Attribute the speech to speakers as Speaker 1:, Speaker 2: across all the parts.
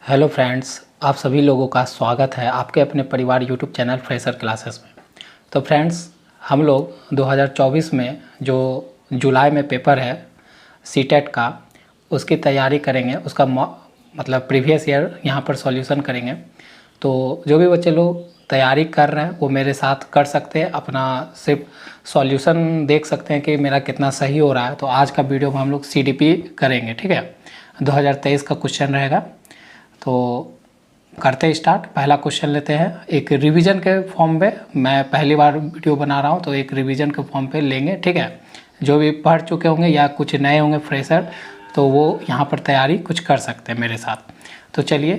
Speaker 1: Hello friends, आप सभी लोगों का स्वागत है आपके अपने परिवार यूट्यूब चैनल फ्रेशर क्लासेस में। तो फ्रेंड्स, हम लोग 2024 में जो जुलाई में पेपर है सीटेट का, उसकी तैयारी करेंगे। उसका मतलब प्रीवियस ईयर यहाँ पर सॉल्यूशन करेंगे। तो जो भी बच्चे लोग तैयारी कर रहे हैं वो मेरे साथ कर सकते हैं, अपना सिर्फ सॉल्यूशन देख सकते हैं कि मेरा कितना सही हो रहा है। तो आज का वीडियो में हम लोग CDP करेंगे, ठीक है। 2023 का क्वेश्चन रहेगा। तो करते हैं स्टार्ट। पहला क्वेश्चन लेते हैं। एक रिवीजन के फॉर्म पे मैं पहली बार वीडियो बना रहा हूँ, तो एक रिवीजन के फॉर्म पे लेंगे, ठीक है। जो भी पढ़ चुके होंगे या कुछ नए होंगे फ्रेशर, तो वो यहाँ पर तैयारी कुछ कर सकते हैं मेरे साथ। तो चलिए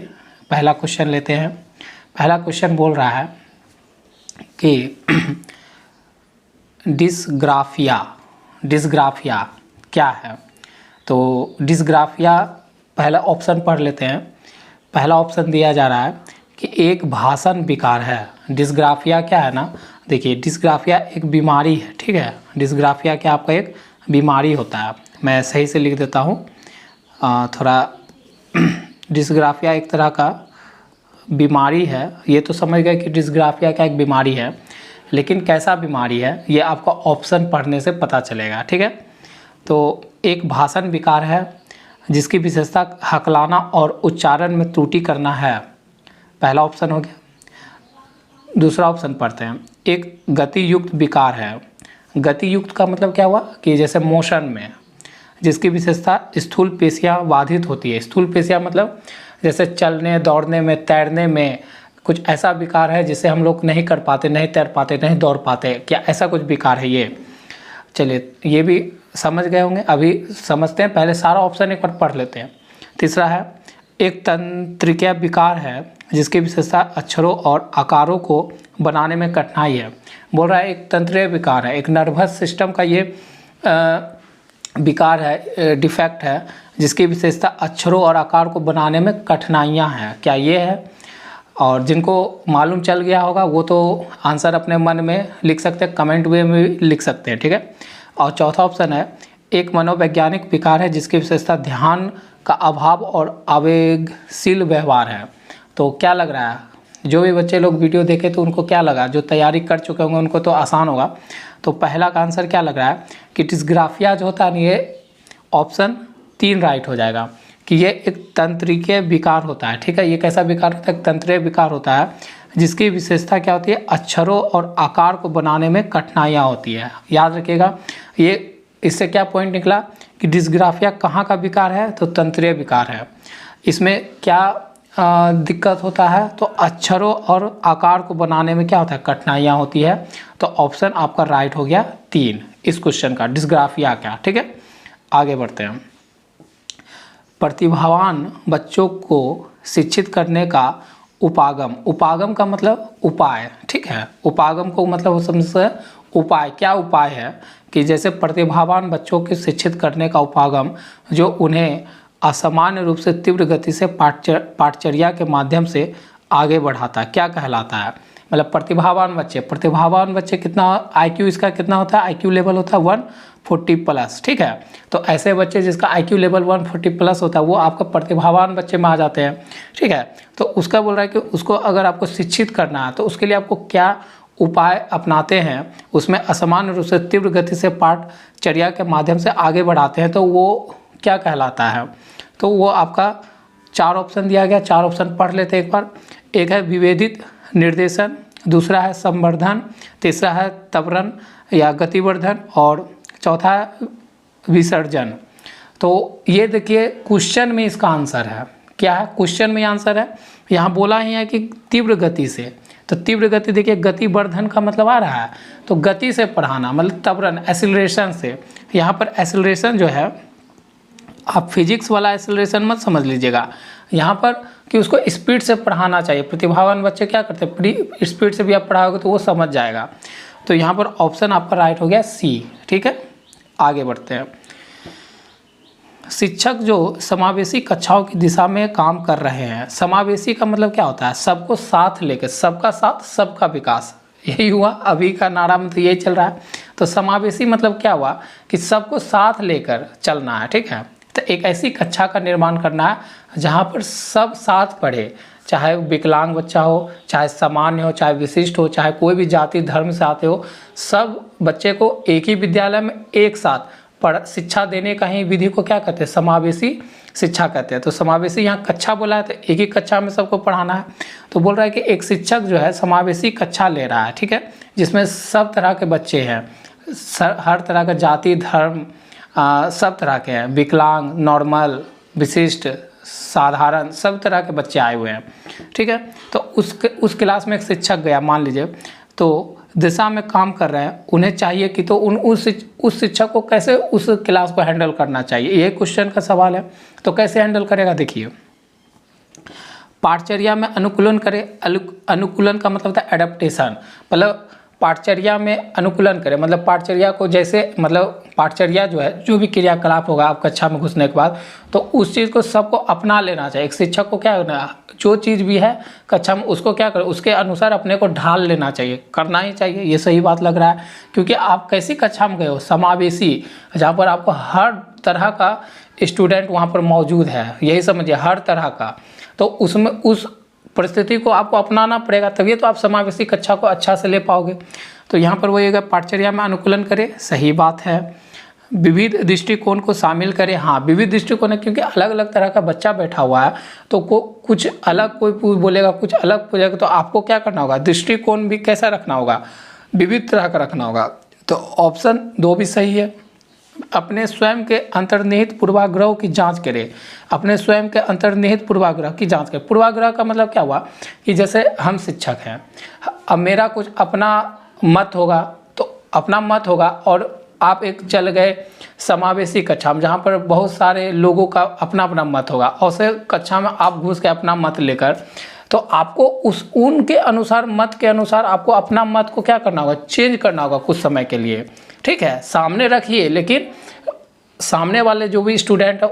Speaker 1: पहला क्वेश्चन लेते हैं। पहला क्वेश्चन बोल रहा है कि डिस्ग्राफिया क्या है। तो डिस्ग्राफिया, पहला ऑप्शन पढ़ लेते हैं। पहला ऑप्शन दिया जा रहा है कि एक भाषण विकार है। डिस्ग्राफिया क्या है ना, देखिए डिस्ग्राफिया एक बीमारी है, ठीक है। डिस्ग्राफिया क्या आपका एक बीमारी होता है। मैं सही से लिख देता हूँ थोड़ा। डिस्ग्राफिया एक तरह का बीमारी है। ये तो समझ गए कि डिस्ग्राफिया क्या एक बीमारी है, लेकिन कैसा बीमारी है ये आपको ऑप्शन पढ़ने से पता चलेगा, ठीक है। तो एक भाषण विकार है जिसकी विशेषता हकलाना और उच्चारण में त्रुटि करना है। पहला ऑप्शन हो गया। दूसरा ऑप्शन पढ़ते हैं। एक गति युक्त विकार है। गति युक्त का मतलब क्या हुआ कि जैसे मोशन में, जिसकी विशेषता स्थूल पेशियाँ बाधित होती है। स्थूल पेशियाँ मतलब जैसे चलने, दौड़ने में, तैरने में कुछ ऐसा विकार है जिसे हम लोग नहीं कर पाते, नहीं तैर पाते, नहीं दौड़ पाते। क्या ऐसा कुछ विकार है ये? चलिए ये भी समझ गए होंगे। अभी समझते हैं, पहले सारा ऑप्शन एक बार पढ़ लेते हैं। तीसरा है एक तंत्रिका विकार है जिसकी विशेषता अक्षरों और आकारों को बनाने में कठिनाई है। बोल रहा है एक तंत्रिका विकार है, एक नर्वस सिस्टम का ये विकार है, डिफेक्ट है, जिसकी विशेषता अक्षरों और आकार को बनाने में कठिनाइयाँ हैं। क्या ये है? और जिनको मालूम चल गया होगा वो तो आंसर अपने मन में लिख सकते हैं, कमेंट वे में भी लिख सकते हैं, ठीक है। और चौथा ऑप्शन है एक मनोवैज्ञानिक विकार है जिसकी विशेषता ध्यान का अभाव और आवेगशील व्यवहार है। तो क्या लग रहा है, जो भी बच्चे लोग वीडियो देखे तो उनको क्या लगा? जो तैयारी कर चुके होंगे उनको तो आसान होगा। तो पहला का आंसर क्या लग रहा है कि डिस्ग्राफिया जो होता है ये ऑप्शन 3 राइट हो जाएगा कि ये एक तंत्रिकीय विकार होता है, ठीक है। ये कैसा विकार होता है? एक तंत्रिकीय विकार होता है जिसकी विशेषता क्या होती है? अक्षरों और आकार को बनाने में कठिनाइयाँ होती है। याद रखिएगा, ये इससे क्या पॉइंट निकला कि डिस्ग्राफिया कहाँ का विकार है? तो तंत्रिकीय विकार है। इसमें क्या दिक्कत होता है? तो अक्षरों और आकार को बनाने में क्या होता है? कठिनाइयाँ होती है। तो ऑप्शन आपका राइट हो गया 3 इस क्वेश्चन का, डिस्ग्राफिया क्या, ठीक है। आगे बढ़ते हैं। प्रतिभावान बच्चों को शिक्षित करने का उपागम। उपागम का मतलब उपाय, ठीक है। उपागम को मतलब समझे उपाय। क्या उपाय है कि जैसे प्रतिभावान बच्चों को शिक्षित करने का उपागम जो उन्हें असामान्य रूप से तीव्र गति से पाठचर्या के माध्यम से आगे बढ़ाता है, क्या कहलाता है? मतलब प्रतिभावान बच्चे कितना IQ इसका कितना होता है? IQ लेवल होता है 140 प्लस, ठीक है। तो ऐसे बच्चे जिसका IQ लेवल 140 प्लस होता है वो आपका प्रतिभावान बच्चे में आ जाते हैं, ठीक है। तो उसका बोल रहा है कि उसको अगर आपको शिक्षित करना है तो उसके लिए आपको क्या उपाय अपनाते हैं? उसमें असामान्य रूप से तीव्र गति से पाठचर्या के माध्यम से आगे बढ़ाते हैं, तो वो क्या कहलाता है? तो वो आपका 4 ऑप्शन दिया गया। 4 ऑप्शन पढ़ लेते हैं एक बार। एक है विभेदित निर्देशन, दूसरा है संवर्धन, तीसरा है त्वरण या गतिवर्धन, और चौथा है विसर्जन। तो ये देखिए क्वेश्चन में इसका आंसर है। क्या है क्वेश्चन में आंसर है? यहाँ बोला ही है कि तीव्र गति से। तो तीव्र गति देखिए, गतिवर्धन का मतलब आ रहा है तो गति से पढ़ाना, मतलब त्वरण एक्सीलरेशन से। यहाँ पर एक्सीलरेशन जो है, आप फिजिक्स वाला एक्सीलरेशन मत समझ लीजिएगा यहाँ पर कि उसको स्पीड से पढ़ाना चाहिए। प्रतिभावान बच्चे क्या करते हैं, स्पीड से भी आप पढ़ाओगे तो वो समझ जाएगा। तो यहाँ पर ऑप्शन आपका राइट हो गया C, ठीक है। आगे बढ़ते हैं। शिक्षक जो समावेशी कक्षाओं की दिशा में काम कर रहे हैं। समावेशी का मतलब क्या होता है? सबको साथ लेकर, सबका साथ सबका विकास, यही हुआ अभी का नारा में, तो यही चल रहा है। तो समावेशी मतलब क्या हुआ कि सबको साथ लेकर चलना है, ठीक है। तो एक ऐसी कक्षा का निर्माण करना है जहाँ पर सब साथ पढ़े, चाहे विकलांग बच्चा हो, चाहे सामान्य हो, चाहे विशिष्ट हो, चाहे कोई भी जाति धर्म से आते हो, सब बच्चे को एक ही विद्यालय में एक साथ शिक्षा देने का ही विधि को क्या कहते हैं, समावेशी शिक्षा कहते हैं। तो समावेशी यहाँ कक्षा बोला है तो एक ही कक्षा में सबको पढ़ाना है। तो बोल रहा है कि एक शिक्षक जो है समावेशी कक्षा ले रहा है, ठीक है, जिसमें सब तरह के बच्चे हैं, हर तरह का जाति धर्म सब तरह के हैं, विकलांग, नॉर्मल, विशिष्ट, साधारण, सब तरह के बच्चे आए हुए हैं, ठीक है। तो उस क्लास में एक शिक्षक गया, मान लीजिए, तो दिशा में काम कर रहे हैं, उन्हें चाहिए कि तो उस शिक्षक को कैसे उस क्लास को हैंडल करना चाहिए, ये क्वेश्चन का सवाल है। तो कैसे हैंडल करेगा, देखिए, पाठचर्या में अनुकूलन करे। अनुकूलन का मतलब होता है एडेप्टेशन, मतलब पाठचर्या में अनुकूलन करें, मतलब पाठचर्या को जैसे, मतलब पाठचर्या जो है, जो भी क्रियाकलाप होगा आप कक्षा में घुसने के बाद, तो उस चीज़ को सबको अपना लेना चाहिए। एक शिक्षक को क्या करना, जो चीज़ भी है कक्षा में उसको क्या करें, उसके अनुसार अपने को ढाल लेना चाहिए, करना ही चाहिए। ये सही बात लग रहा है, क्योंकि आप कैसी कक्षा में गए हो, समावेशी, जहाँ पर आपको हर तरह का स्टूडेंट वहाँ पर मौजूद है, यही समझिए, हर तरह का। तो उसमें उस परिस्थिति को आपको अपनाना पड़ेगा, तभी तो आप समावेशी कक्षा को अच्छा से ले पाओगे। तो यहाँ पर वही अगर पाठचर्या में अनुकूलन करें, सही बात है। विविध दृष्टिकोण को शामिल करें, हाँ विविध दृष्टिकोण है, क्योंकि अलग अलग तरह का बच्चा बैठा हुआ है, तो कुछ अलग कोई बोलेगा, कुछ अलग बोलेगा, तो आपको क्या करना होगा, दृष्टिकोण भी कैसा रखना होगा, विविध तरह का रखना होगा। तो ऑप्शन 2 भी सही है। अपने स्वयं के अंतर्निहित पूर्वाग्रहों की जांच करें। अपने स्वयं के अंतर्निहित पूर्वाग्रह की जांच करें। पूर्वाग्रह का मतलब क्या हुआ कि जैसे हम शिक्षक हैं, अब मेरा कुछ अपना मत होगा, तो अपना मत होगा, और आप एक चल गए समावेशी कक्षा में जहाँ पर बहुत सारे लोगों का अपना अपना मत होगा, और से कक्षा में आप घुस के अपना मत लेकर, तो आपको उनके अनुसार, मत के अनुसार आपको अपना मत को क्या करना होगा, चेंज करना होगा कुछ समय के लिए, ठीक है। सामने रखिए, लेकिन सामने वाले जो भी स्टूडेंट हैं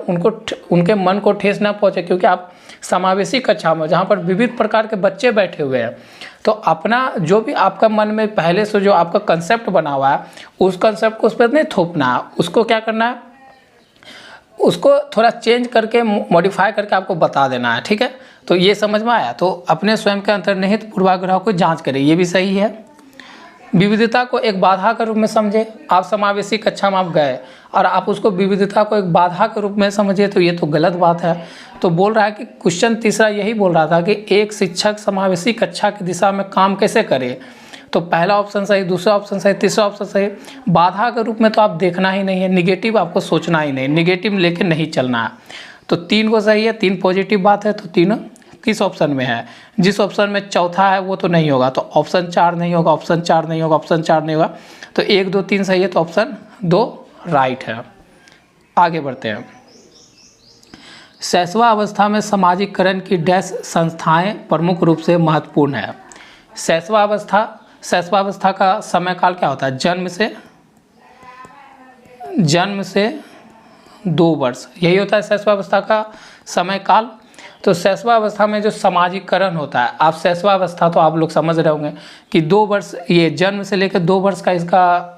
Speaker 1: उनके मन को ठेस ना पहुंचे, क्योंकि आप समावेशी कक्षा में जहाँ पर विविध प्रकार के बच्चे बैठे हुए हैं, तो अपना जो भी आपका मन में पहले से जो आपका कंसेप्ट बना हुआ है, उस कंसेप्ट को उस पर नहीं थोपना है, उसको क्या करना है, उसको थोड़ा चेंज करके, मॉडिफाई करके आपको बता देना है, ठीक है। तो ये समझ में आया। तो अपने स्वयं के अंतर्निहित पूर्वाग्रह को जांच करें, ये भी सही है। विविधता को एक बाधा के रूप में समझे। आप समावेशी कक्षा में आप गए और आप उसको विविधता को एक बाधा के रूप में समझिए, तो ये तो गलत बात है। तो बोल रहा है कि क्वेश्चन तीसरा यही बोल रहा था कि एक शिक्षक समावेशी कक्षा की दिशा में काम कैसे करे। तो पहला ऑप्शन सही, दूसरा ऑप्शन सही, तीसरा ऑप्शन सही। बाधा के रूप में तो आप देखना ही नहीं है, निगेटिव आपको सोचना ही नहीं, निगेटिव लेके नहीं चलना है। तो 3 को सही है, 3 पॉजिटिव बात है, तो 3 किस ऑप्शन में है। जिस ऑप्शन में चौथा है वो तो नहीं होगा, तो ऑप्शन 4 नहीं होगा, ऑप्शन 4 नहीं होगा, ऑप्शन 4 नहीं होगा। तो 1 2 3 सही है, तो ऑप्शन 2 राइट है। आगे बढ़ते हैं। शैशवा अवस्था में सामाजिकरण की डैश संस्थाएं प्रमुख रूप से महत्वपूर्ण है। शैशवा अवस्था का समय काल क्या होता है, जन्म से 2 वर्ष, यही होता है शैशवा अवस्था का समय काल। तो शैशवा अवस्था में जो सामाजिकरण होता है, आप शैशवा अवस्था तो आप लोग समझ रहे होंगे कि 2 वर्ष, ये जन्म से लेकर 2 वर्ष का इसका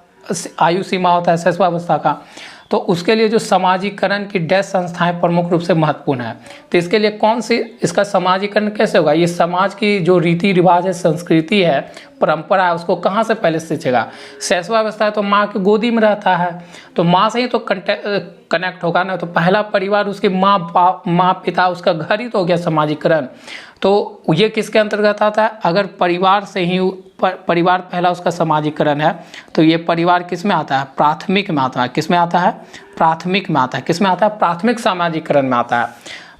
Speaker 1: आयु सीमा होता है शैशवा अवस्था का। तो उसके लिए जो सामाजिकरण की डैश संस्थाएं प्रमुख रूप से महत्वपूर्ण है। तो इसके लिए कौन सी, इसका सामाजिकरण कैसे होगा, ये समाज की जो रीति रिवाज है, संस्कृति है, परंपरा है, उसको कहाँ से पहले सीखेगा। शैशवा अवस्था है तो माँ की गोदी में रहता है, तो माँ से ही तो कनेक्ट होगा ना। तो पहला परिवार उसके माँ पिता, उसका घर ही तो हो गया सामाजिकरण। तो ये किसके अंतर्गत आता है, अगर परिवार से ही परिवार पहला उसका सामाजिकरण है, तो ये परिवार किस में आता है, प्राथमिक में आता है। किस में आता है, प्राथमिक में आता है। किस में आता है, प्राथमिक सामाजिकरण में आता है।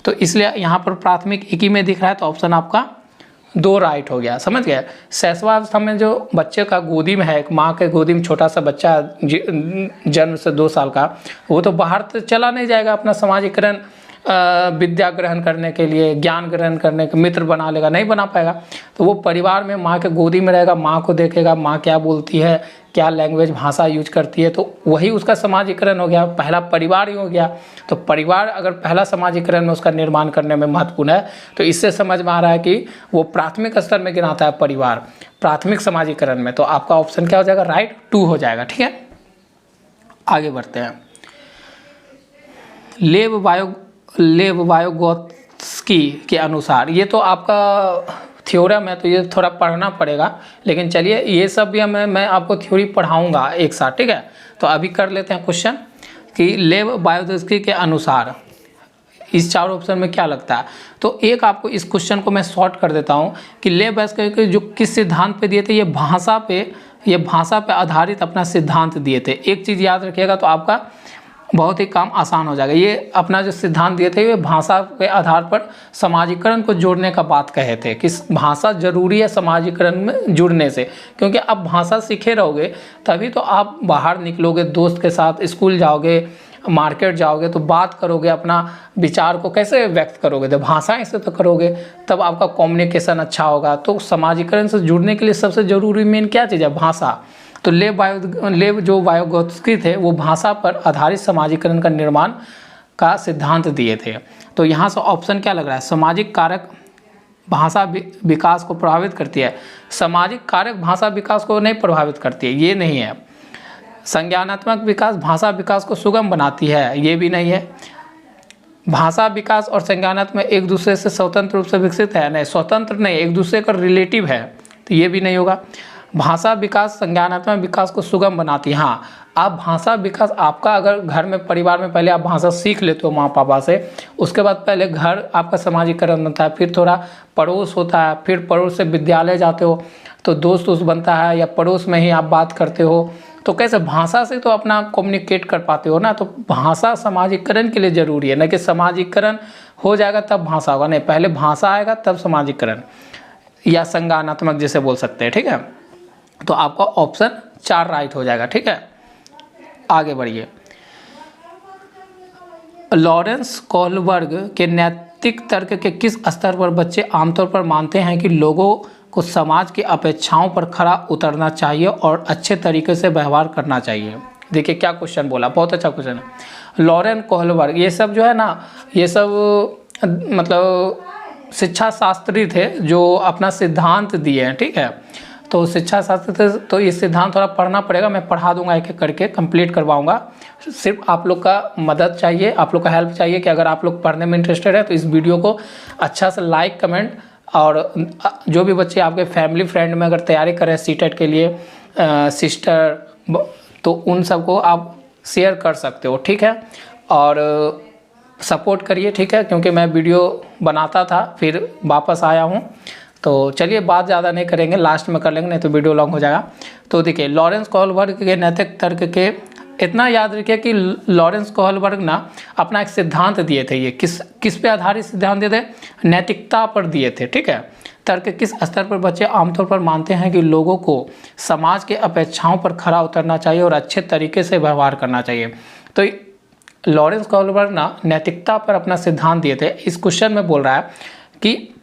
Speaker 1: तो इसलिए यहाँ पर प्राथमिक एक ही में दिख रहा है, तो ऑप्शन आपका 2 राइट हो गया, समझ गए। शैशवा अवस्था में जो बच्चे का गोदी में है, एक माँ के गोदी में छोटा सा बच्चा जन्म से 2 साल का, वो तो बाहर तो चला नहीं जाएगा अपना सामाजिकरण विद्या ग्रहण करने के लिए, ज्ञान ग्रहण करने के, मित्र बना लेगा, नहीं बना पाएगा। तो वो परिवार में माँ के गोदी में रहेगा, माँ को देखेगा, माँ क्या बोलती है, क्या लैंग्वेज भाषा यूज करती है, तो वही उसका सामाजिकरण हो गया, पहला परिवार ही हो गया। तो परिवार अगर पहला सामाजिकरण में उसका निर्माण करने में महत्वपूर्ण है, तो इससे समझ में आ रहा है कि वो प्राथमिक स्तर में गिनाता है परिवार, प्राथमिक सामाजिकरण में। तो आपका ऑप्शन क्या हो जाएगा, राइट 2 हो जाएगा, ठीक है। आगे बढ़ते हैं। लेव वायोगोत्स्की के अनुसार, ये तो आपका थ्योरम है तो ये थोड़ा पढ़ना पड़ेगा, लेकिन चलिए ये सब भी मैं आपको थ्योरी पढ़ाऊंगा एक साथ, ठीक है। तो अभी कर लेते हैं क्वेश्चन कि लेव वायोगोत्स्की के अनुसार इस चार ऑप्शन में क्या लगता है। तो एक आपको इस क्वेश्चन को मैं शॉर्ट कर देता हूँ कि लेव वायोगोत्स्की जो किस सिद्धांत पे दिए थे, ये भाषा पे आधारित अपना सिद्धांत दिए थे। एक चीज़ याद रखिएगा तो आपका बहुत ही काम आसान हो जाएगा। ये अपना जो सिद्धांत दिए थे ये भाषा के आधार पर समाजीकरण को जोड़ने का बात कहे थे कि भाषा जरूरी है समाजीकरण में जुड़ने से, क्योंकि आप भाषा सीखे रहोगे तभी तो आप बाहर निकलोगे, दोस्त के साथ स्कूल जाओगे, मार्केट जाओगे तो बात करोगे, अपना विचार को कैसे व्यक्त करोगे, तो भाषा से तो करोगे, तब आपका कम्युनिकेशन अच्छा होगा। तो समाजीकरण से जुड़ने के लिए सबसे ज़रूरी मेन क्या चीज़ है, भाषा। तो लेव जो वायोगोत्स्की थे वो भाषा पर आधारित समाजीकरण का निर्माण का सिद्धांत दिए थे। तो यहाँ से ऑप्शन क्या लग रहा है, सामाजिक कारक भाषा विकास को प्रभावित करती है। सामाजिक कारक भाषा विकास को नहीं प्रभावित करती है, ये नहीं है। संज्ञानात्मक विकास भाषा विकास को सुगम बनाती है, ये भी नहीं है। भाषा विकास और संज्ञानात्मक एक दूसरे से स्वतंत्र रूप से विकसित है, नहीं स्वतंत्र नहीं, एक दूसरे का रिलेटिव है, तो ये भी नहीं होगा। भाषा विकास संज्ञानात्मक विकास को सुगम बनाती है। हाँ, आप भाषा विकास आपका अगर घर में परिवार में पहले आप भाषा सीख लेते हो माँ पापा से, उसके बाद पहले घर आपका समाजीकरण बनता है, फिर थोड़ा पड़ोस होता है, फिर पड़ोस से विद्यालय जाते हो तो दोस्त बनता है, या पड़ोस में ही आप बात करते हो, तो कैसे भाषा से तो अपना कम्युनिकेट कर पाते हो ना। तो भाषा समाजीकरण के लिए ज़रूरी है, न कि समाजीकरण हो जाएगा तब भाषा होगा, नहीं, पहले भाषा आएगा तब समाजीकरण या संज्ञानात्मक जिसे बोल सकते हैं, ठीक है। तो आपका ऑप्शन 4 राइट हो जाएगा, ठीक है। आगे बढ़िए। लॉरेंस कोहलबर्ग के नैतिक तर्क के किस स्तर पर बच्चे आमतौर पर मानते हैं कि लोगों को समाज की अपेक्षाओं पर खरा उतरना चाहिए और अच्छे तरीके से व्यवहार करना चाहिए। देखिए क्या क्वेश्चन बोला, बहुत अच्छा क्वेश्चन है। लॉरेंस कोहलबर्ग ये सब जो है ना, ये सब मतलब शिक्षा शास्त्री थे जो अपना सिद्धांत दिए हैं, ठीक है। तो शिक्षा शास्त्र थे तो ये सिद्धांत थोड़ा पढ़ना पड़ेगा, मैं पढ़ा दूंगा एक एक करके, कंप्लीट करवाऊंगा। सिर्फ आप लोग का मदद चाहिए, आप लोग का हेल्प चाहिए कि अगर आप लोग पढ़ने में इंटरेस्टेड है तो इस वीडियो को अच्छा से लाइक कमेंट, और जो भी बच्चे आपके फैमिली फ्रेंड में अगर तैयारी कर रहे हैं सीटेट के लिए सिस्टर, तो उन सबको आप शेयर कर सकते हो, ठीक है। और सपोर्ट करिए, ठीक है, क्योंकि मैं वीडियो बनाता था फिर वापस आया हूँ। तो चलिए बात ज़्यादा नहीं करेंगे, लास्ट में कर लेंगे, नहीं तो वीडियो लॉन्ग हो जाएगा। तो देखिए लॉरेंस कोहलबर्ग के नैतिक तर्क के, इतना याद रखिए कि लॉरेंस कोहलबर्ग ना अपना एक सिद्धांत दिए थे। ये किस पे आधारित सिद्धांत दिए थे, नैतिकता पर दिए थे, ठीक है। तर्क किस स्तर पर बच्चे आमतौर पर मानते हैं कि लोगों को समाज के अपेक्षाओं पर खरा उतरना चाहिए और अच्छे तरीके से व्यवहार करना चाहिए। तो लॉरेंस कोहलबर्ग ना नैतिकता पर अपना सिद्धांत दिए थे। इस क्वेश्चन में बोल रहा है कि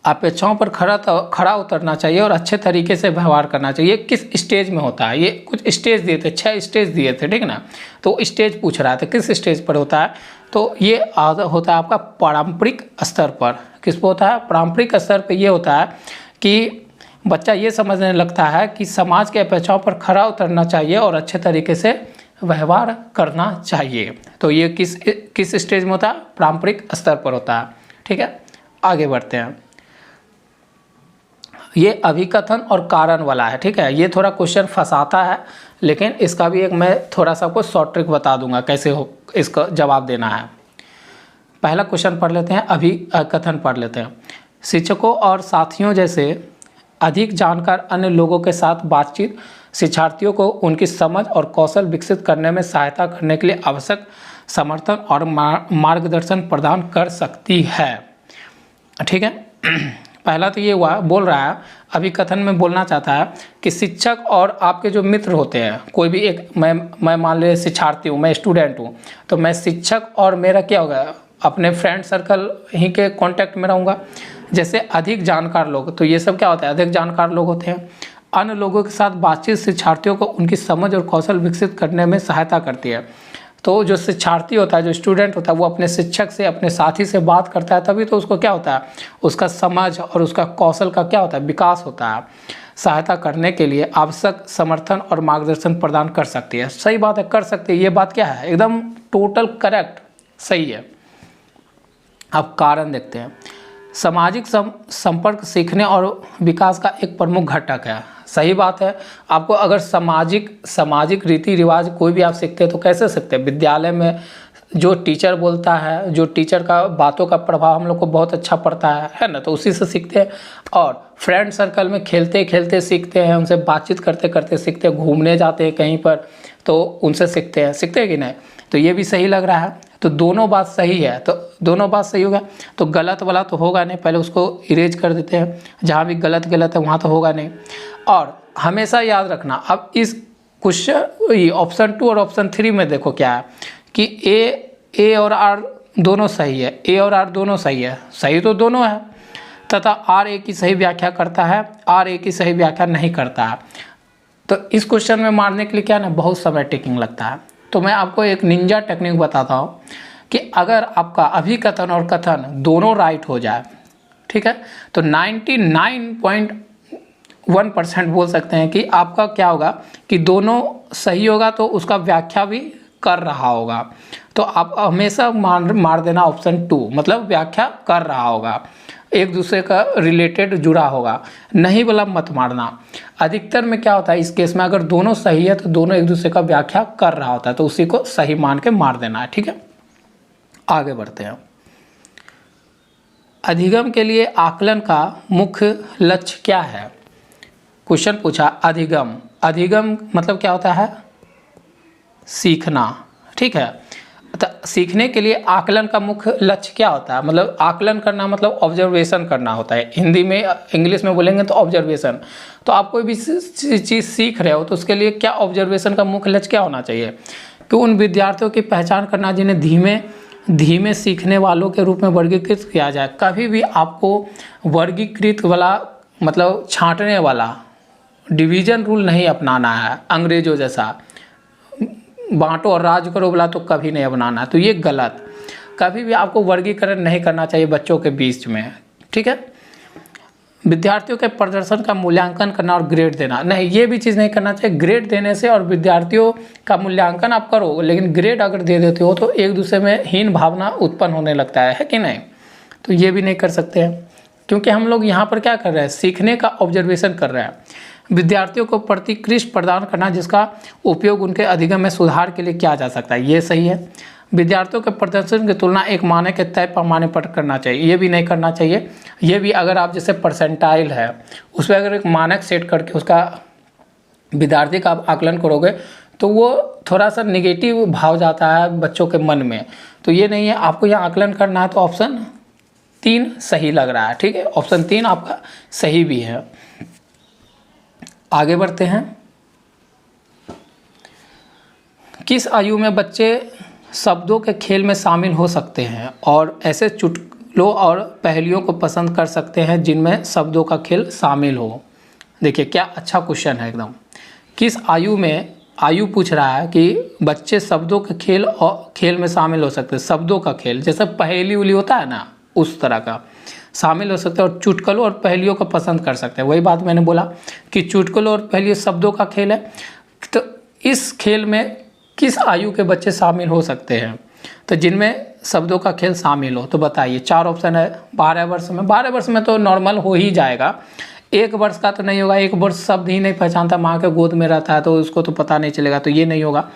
Speaker 1: अपेक्षाओं पर खरा उतरना चाहिए और अच्छे तरीके से व्यवहार करना चाहिए। किस स्टेज में होता है, ये कुछ स्टेज दिए थे, 6 स्टेज दिए थे, ठीक ना। तो स्टेज पूछ रहा था किस स्टेज पर होता है, तो ये होता है आपका पारंपरिक स्तर पर। किस पे होता है, पारंपरिक स्तर पर ये होता है कि बच्चा ये समझने लगता है कि समाज के अपेक्षाओं पर खरा उतरना चाहिए और अच्छे तरीके से व्यवहार करना चाहिए। तो ये किस स्टेज में होता है, पारंपरिक स्तर पर होता है, ठीक है। आगे बढ़ते हैं। ये अभिकथन और कारण वाला है, ठीक है। ये थोड़ा क्वेश्चन फंसाता है, लेकिन इसका भी एक मैं थोड़ा सा आपको शॉर्ट ट्रिक बता दूंगा कैसे हो इसका जवाब देना है। पहला क्वेश्चन पढ़ लेते हैं, अभिकथन पढ़ लेते हैं। शिक्षकों और साथियों जैसे अधिक जानकार अन्य लोगों के साथ बातचीत शिक्षार्थियों को उनकी समझ और कौशल विकसित करने में सहायता करने के लिए आवश्यक समर्थन और मार्गदर्शन प्रदान कर सकती है, ठीक है। पहला तो ये हुआ, बोल रहा है अभिकथन में बोलना चाहता है कि शिक्षक और आपके जो मित्र होते हैं, कोई भी एक, मैं मान ले शिक्षार्थी हूँ, मैं स्टूडेंट हूँ, तो मैं शिक्षक और मेरा क्या होगा, अपने फ्रेंड सर्कल ही के कांटेक्ट में रहूँगा। जैसे अधिक जानकार लोग, तो ये सब क्या होता है, अधिक जानकार लोग होते हैं। अन्य लोगों के साथ बातचीत शिक्षार्थियों को उनकी समझ और कौशल विकसित करने में सहायता करती है। तो जो शिक्षार्थी होता है, जो स्टूडेंट होता है, वो अपने शिक्षक से, अपने साथी से बात करता है, तभी तो उसको क्या होता है, उसका समझ और उसका कौशल का क्या होता है, विकास होता है। सहायता करने के लिए आवश्यक समर्थन और मार्गदर्शन प्रदान कर सकती है। सही बात है, कर सकती है, ये बात क्या है, एकदम टोटल करेक्ट, सही है। अब कारण देखते हैं। सामाजिक संपर्क सीखने और विकास का एक प्रमुख घटक है। सही बात है। आपको अगर सामाजिक रीति रिवाज कोई भी आप सीखते हैं तो कैसे सीखते हैं? विद्यालय में जो टीचर बोलता है, जो टीचर का बातों का प्रभाव हम लोग को बहुत अच्छा पड़ता है ना, तो उसी से सीखते हैं। और फ्रेंड सर्कल में खेलते खेलते सीखते हैं, उनसे बातचीत करते करते सीखते हैं, घूमने जाते हैं कहीं पर तो उनसे सीखते हैं कि नहीं? तो ये भी सही लग रहा है। तो दोनों बात सही है, तो दोनों बात सही होगा। तो गलत वाला तो होगा नहीं, पहले उसको इरेज कर देते हैं। जहाँ भी गलत है वहाँ तो होगा नहीं। और हमेशा याद रखना, अब इस क्वेश्चन ऑप्शन 2 और ऑप्शन 3 में देखो क्या है कि ए और आर दोनों सही है। ए और आर दोनों सही है, सही तो दोनों है, तथा आर ए की सही व्याख्या करता है, आर ए की सही व्याख्या नहीं करता है। तो इस क्वेश्चन में मारने के लिए क्या ना, बहुत समय टेकिंग लगता है। तो मैं आपको एक निंजा टेक्निक बताता हूँ कि अगर आपका अभिकथन और कथन दोनों राइट हो जाए, ठीक है, तो 99.1% बोल सकते हैं कि आपका क्या होगा कि दोनों सही होगा, तो उसका व्याख्या भी कर रहा होगा। तो आप हमेशा मार देना ऑप्शन 2, मतलब व्याख्या कर रहा होगा, एक दूसरे का रिलेटेड जुड़ा होगा, नहीं वाला मत मारना। अधिकतर में क्या होता है इस केस में, अगर दोनों सही है तो दोनों एक दूसरे का व्याख्या कर रहा होता है, तो उसी को सही मान के मार देना है। ठीक है, आगे बढ़ते हैं। अधिगम के लिए आकलन का मुख्य लक्ष्य क्या है? क्वेश्चन पूछा अधिगम। अधिगम मतलब क्या होता है? सीखना। ठीक है, तो सीखने के लिए आकलन का मुख्य लक्ष्य क्या होता है? मतलब आकलन करना मतलब ऑब्जर्वेशन करना होता है। हिंदी में, इंग्लिश में बोलेंगे तो ऑब्जर्वेशन। तो आप कोई भी चीज़ सीख रहे हो तो उसके लिए क्या ऑब्जर्वेशन का मुख्य लक्ष्य क्या होना चाहिए? कि उन विद्यार्थियों की पहचान करना जिन्हें धीमे सीखने वालों के रूप में वर्गीकृत किया जाए। कभी भी आपको वर्गीकृत वाला मतलब छांटने वाला डिवीजन रूल नहीं अपनाना है, अंग्रेजों जैसा बांटो और राज करो वाला तो कभी नहीं अपनाना है। तो ये गलत, कभी भी आपको वर्गीकरण नहीं करना चाहिए बच्चों के बीच में। ठीक है, विद्यार्थियों के प्रदर्शन का मूल्यांकन करना और ग्रेड देना नहीं, ये भी चीज़ नहीं करना चाहिए। ग्रेड देने से और विद्यार्थियों का मूल्यांकन आप करो, लेकिन ग्रेड अगर दे देते हो तो एक दूसरे में हीन भावना उत्पन्न होने लगता है कि नहीं? तो ये भी नहीं कर सकते हैं, क्योंकि हम लोग यहाँ पर क्या कर रहे हैं, सीखने का ऑब्जर्वेशन कर रहे हैं। विद्यार्थियों को प्रतिकृष्ट प्रदान करना जिसका उपयोग उनके अधिगम में सुधार के लिए किया जा सकता है, ये सही है। विद्यार्थियों के प्रदर्शन की तुलना एक मानक के तय पैमाने पर करना चाहिए, ये भी नहीं करना चाहिए। ये भी अगर आप जैसे परसेंटाइल है उस पर अगर एक मानक सेट करके उसका विद्यार्थी का आप आकलन करोगे तो वो थोड़ा सा निगेटिव भाव जाता है बच्चों के मन में, तो ये नहीं है। आपको यहाँ आकलन करना है तो ऑप्शन 3 सही लग रहा है। ठीक है, ऑप्शन 3 आपका सही भी है। आगे बढ़ते हैं। किस आयु में बच्चे शब्दों के खेल में शामिल हो सकते हैं और ऐसे चुटकुलों और पहेलियों को पसंद कर सकते हैं जिनमें शब्दों का खेल शामिल हो? देखिए क्या अच्छा क्वेश्चन है एकदम। किस आयु में, आयु पूछ रहा है कि बच्चे शब्दों के खेल और खेल में शामिल हो सकते हैं। शब्दों का खेल जैसे पहेली उली होता है ना, उस तरह का शामिल हो सकते हैं और चुटकुलों और पहेलियों को पसंद कर सकते हैं। वही बात मैंने बोला कि चुटकुलों और पहेलियों शब्दों का खेल है, तो इस खेल में किस आयु के बच्चे शामिल हो सकते हैं? तो जिनमें शब्दों का खेल शामिल हो, तो बताइए। 4 ऑप्शन है। 12 वर्ष में, 12 वर्ष में तो नॉर्मल हो ही जाएगा। 1 वर्ष का तो नहीं होगा, 1 वर्ष शब्द ही नहीं पहचानता, माँ के गोद में रहता है तो उसको तो पता नहीं चलेगा, तो ये नहीं होगा।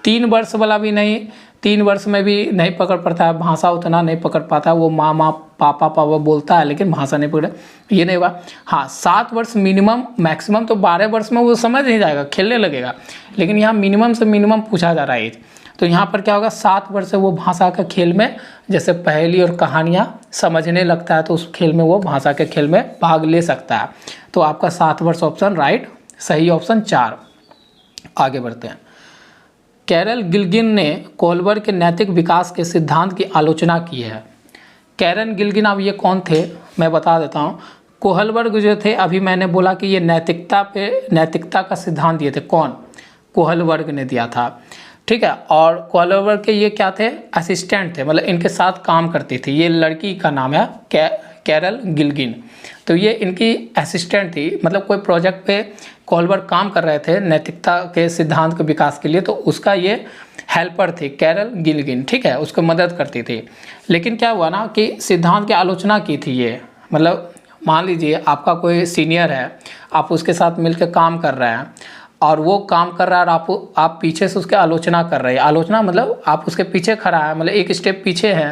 Speaker 1: 3 वर्ष वाला भी नहीं, 3 वर्ष में भी नहीं पकड़ पड़ता है, भाषा उतना नहीं पकड़ पाता, वो माँ पापा बोलता है लेकिन भाषा नहीं पकड़े, ये नहीं होगा। हाँ, 7 वर्ष मिनिमम, मैक्सिमम तो 12 वर्ष में वो समझ नहीं जाएगा, खेलने लगेगा, लेकिन यहाँ मिनिमम से मिनिमम पूछा जा रहा है एज। तो यहाँ पर क्या होगा, 7 वर्ष से वो भाषा के खेल में जैसे पहेली और कहानियाँ समझने लगता है तो उस खेल में वो भाषा के खेल में भाग ले सकता है। तो आपका 7 वर्ष ऑप्शन राइट, सही ऑप्शन 4। आगे बढ़ते हैं। कैरल गिल्गिन ने कोहलबर्ग के नैतिक विकास के सिद्धांत की आलोचना की है। कैरन गिल्गिन, अब ये कौन थे मैं बता देता हूँ। कोहलबर्ग जो थे, अभी मैंने बोला कि ये नैतिकता का सिद्धांत दिए थे। कौन? कोहलबर्ग ने दिया था। ठीक है, और कोहलबर्ग के ये क्या थे, असिस्टेंट थे, मतलब इनके साथ काम करती थी। ये लड़की का नाम है कैरल गिल्गिन। तो ये इनकी असिस्टेंट थी, मतलब कोई प्रोजेक्ट पे कोलबर्ग काम कर रहे थे नैतिकता के सिद्धांत के विकास के लिए, तो उसका ये हेल्पर थी कैरल गिल्गिन, ठीक है, उसको मदद करती थी। लेकिन क्या हुआ ना कि सिद्धांत की आलोचना की थी ये, मतलब मान लीजिए आपका कोई सीनियर है, आप उसके साथ मिलकर काम कर रहे हैं और वो काम कर रहा है और आप पीछे से उसके आलोचना कर रहे हैं। आलोचना मतलब आप उसके पीछे खड़ा है, मतलब एक स्टेप पीछे है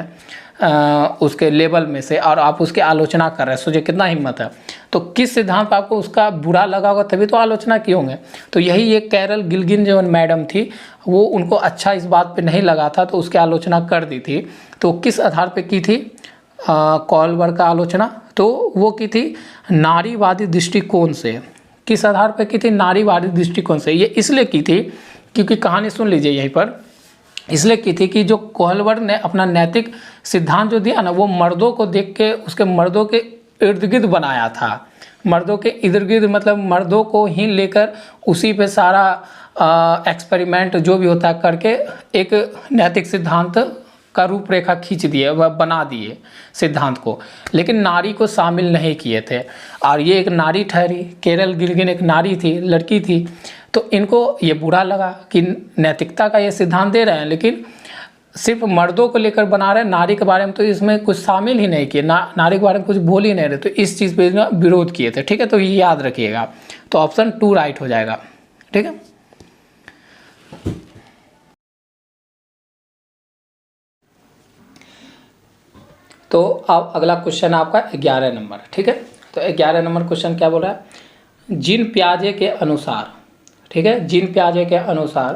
Speaker 1: उसके लेवल में से, और आप उसकी आलोचना कर रहे हैं। सोचिए कितना हिम्मत है। तो किस सिद्धांत पर आपको उसका बुरा लगा होगा, तभी तो आलोचना किए होंगे। तो यही ये कैरल गिल्गिन जो मैडम थी, वो उनको अच्छा इस बात पे नहीं लगा था, तो उसकी आलोचना कर दी थी। तो किस आधार पे की थी कोलबर्ग का आलोचना? तो वो की थी नारीवादी दृष्टिकोण से। किस आधार पर की थी? नारीवादी दृष्टिकोण से। ये इसलिए की थी क्योंकि कहानी सुन लीजिए यहीं पर, इसलिए की थी कि जो कोलबर्ग ने अपना नैतिक सिद्धांत जो दिया ना, वो मर्दों को देख के उसके मर्दों के इर्द गिर्द बनाया था। मर्दों के इर्द गिर्द मतलब मर्दों को ही लेकर उसी पे सारा एक्सपेरिमेंट जो भी होता है करके एक नैतिक सिद्धांत का रूपरेखा खींच दिए, वह बना दिए सिद्धांत को, लेकिन नारी को शामिल नहीं किए थे। और ये एक नारी ठहरी, कैरल गिल्गिन एक नारी थी, लड़की थी, तो इनको ये बुरा लगा कि नैतिकता का ये सिद्धांत दे रहे हैं लेकिन सिर्फ मर्दों को लेकर बना रहे हैं, नारी के बारे में तो इसमें कुछ शामिल ही नहीं किए, नारी के बारे में कुछ बोल ही नहीं रहे। तो इस चीज़ पे ना विरोध किए थे, ठीक है। तो ये याद रखिएगा। तो ऑप्शन 2 राइट हो जाएगा, ठीक है। तो अब अगला क्वेश्चन आपका 11 नंबर, ठीक है। तो 11 नंबर क्वेश्चन क्या बोल रहा है? जीन पियाजे के अनुसार, ठीक है, जीन पियाजे के अनुसार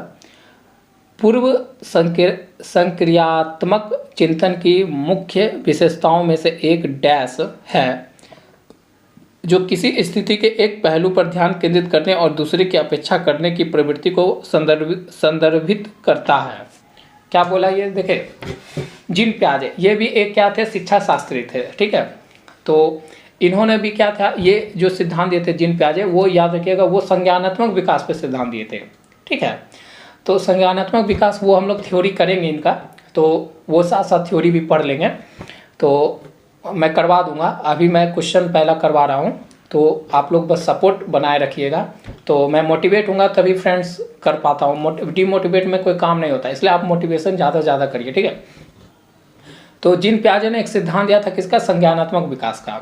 Speaker 1: पूर्व संक्रियात्मक चिंतन की मुख्य विशेषताओं में से एक डैश है जो किसी स्थिति के एक पहलू पर ध्यान केंद्रित करने और दूसरे की अपेक्षा करने की प्रवृत्ति को संदर्भित करता है। क्या बोला ये? देखे, जीन पियाजे ये भी एक क्या थे? शिक्षा शास्त्री थे, ठीक है। तो इन्होंने भी क्या था, ये जो सिद्धांत दिए थे जीन पियाजे, वो याद रखिएगा वो संज्ञानात्मक विकास पे सिद्धांत दिए थे, ठीक है। तो संज्ञानात्मक विकास वो हम लोग थ्योरी करेंगे इनका, तो वो साथ साथ थ्योरी भी पढ़ लेंगे। तो मैं करवा दूंगा, अभी मैं क्वेश्चन पहला करवा रहा हूँ, तो आप लोग बस सपोर्ट बनाए रखिएगा। तो मैं मोटिवेट हूँगा तभी फ्रेंड्स कर पाता हूँ, डिमोटिवेट में कोई काम नहीं होता, इसलिए आप मोटिवेशन ज़्यादा से ज़्यादा करिए, ठीक है। तो जीन पियाजे ने एक सिद्धांत दिया था किसका? संज्ञानात्मक विकास का।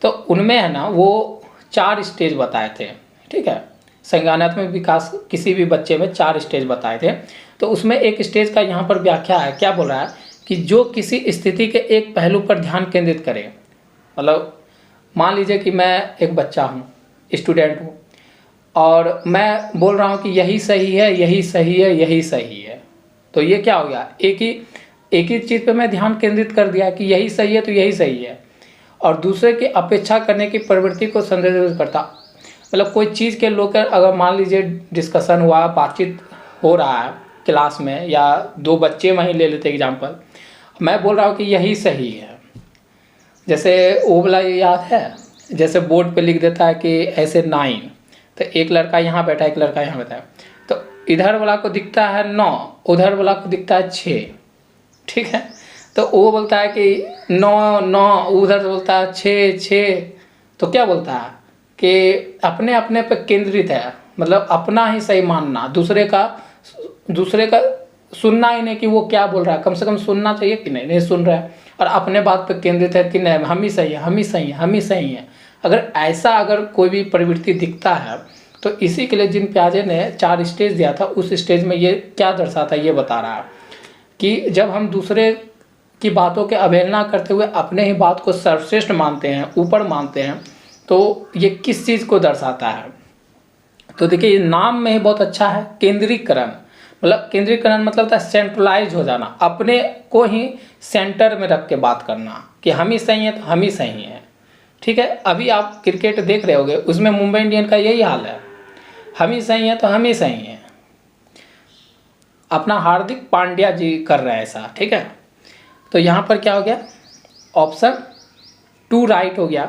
Speaker 1: तो उनमें है ना वो 4 स्टेज बताए थे, ठीक है। संज्ञानात्मक विकास किसी भी बच्चे में 4 स्टेज बताए थे। तो उसमें एक स्टेज का यहाँ पर व्याख्या है, क्या बोल रहा है कि जो किसी स्थिति के एक पहलू पर ध्यान केंद्रित करे। मतलब मान लीजिए कि मैं एक बच्चा हूँ, स्टूडेंट हूँ, और मैं बोल रहा हूँ कि यही सही है, यही सही है, यही सही है। तो ये क्या हो गया? एक ही चीज़ पे मैं ध्यान केंद्रित कर दिया कि यही सही है तो यही सही है, और दूसरे की अपेक्षा करने की प्रवृत्ति को संदर्भित करता। मतलब कोई चीज़ के लेकर अगर मान लीजिए डिस्कशन हुआ, बातचीत हो रहा है क्लास में, या 2 बच्चे वहीं ले लेते एग्जाम्पल, मैं बोल रहा हूँ कि यही सही है। जैसे वो वाला याद है, जैसे बोर्ड पे लिख देता है कि ऐसे 9, तो एक लड़का यहाँ बैठा है, एक लड़का यहाँ बैठा है, तो इधर वाला को दिखता है 9, उधर वाला को दिखता है 6, ठीक है। तो वो बोलता है कि 9 9, उधर बोलता है 6 6। तो क्या बोलता है कि अपने अपने पे केंद्रित है, मतलब अपना ही सही मानना, दूसरे का सुनना ही नहीं कि वो क्या बोल रहा है, कम से कम सुनना चाहिए कि नहीं सुन रहा है, और अपने बात पे केंद्रित है कि नहीं हम ही सही है, हम ही सही है, हम ही सही है। अगर कोई भी प्रवृत्ति दिखता है, तो इसी के लिए जीन पियाजे ने 4 स्टेज दिया था। उस स्टेज में ये क्या दर्शाता है, ये बता रहा है कि जब हम दूसरे की बातों के अवहेलना करते हुए अपने ही बात को सर्वश्रेष्ठ मानते हैं, ऊपर मानते हैं, तो ये किस चीज़ को दर्शाता है? तो देखिए नाम में ही बहुत अच्छा है, केंद्रीकरण। मतलब केंद्रीकरण मतलब था सेंट्रलाइज हो जाना, अपने को ही सेंटर में रख के बात करना कि हम ही सही हैं तो हम ही सही हैं, ठीक है। अभी आप क्रिकेट देख रहे होगे, उसमें मुंबई इंडियन का यही हाल है, हम ही सही हैं तो हम ही सही हैं। अपना हार्दिक पांड्या जी कर रहे हैं ऐसा, ठीक है। तो यहाँ पर क्या हो गया? ऑप्शन 2 राइट हो गया।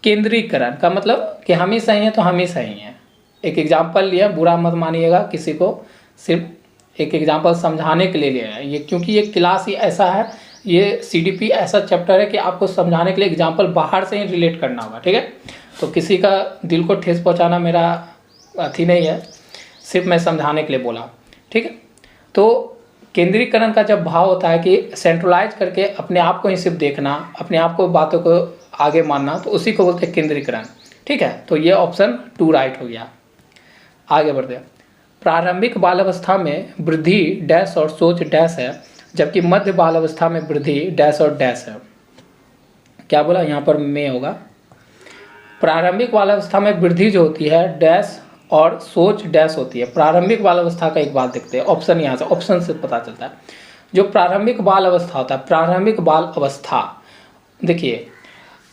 Speaker 1: केंद्रीकरण का मतलब कि हम ही सही हैं तो हम ही सही हैं। एक एग्जाम्पल लिया, बुरा मत मानिएगा किसी को, सिर्फ एक एग्जाम्पल समझाने के लिए लिया है ये, क्योंकि ये क्लास ही ऐसा है, ये CDP ऐसा चैप्टर है कि आपको समझाने के लिए एग्जाम्पल बाहर से ही रिलेट करना होगा, ठीक है। तो किसी का दिल को ठेस पहुंचाना मेरा अथी नहीं है, सिर्फ मैं समझाने के लिए बोला, ठीक है। तो केंद्रीकरण का जब भाव होता है कि सेंट्रलाइज करके अपने आप को ही सिर्फ देखना, अपने आप को बातों को आगे मानना, तो उसी को बोलते हैं केंद्रीकरण, ठीक है। तो ये ऑप्शन 2 राइट हो गया। आगे बढ़ते हैं। प्रारंभिक बाल अवस्था में वृद्धि डैश और सोच डैश है, जबकि मध्य बाल अवस्था में वृद्धि डैश और डैश है। क्या बोला यहाँ पर में होगा। प्रारंभिक बाल अवस्था में वृद्धि जो होती है डैश और सोच डैश होती है। प्रारंभिक बाल अवस्था का एक बात देखते हैं, ऑप्शन यहाँ से, ऑप्शन से पता चलता है। जो प्रारंभिक बाल अवस्था होता है, प्रारंभिक बाल अवस्था, देखिए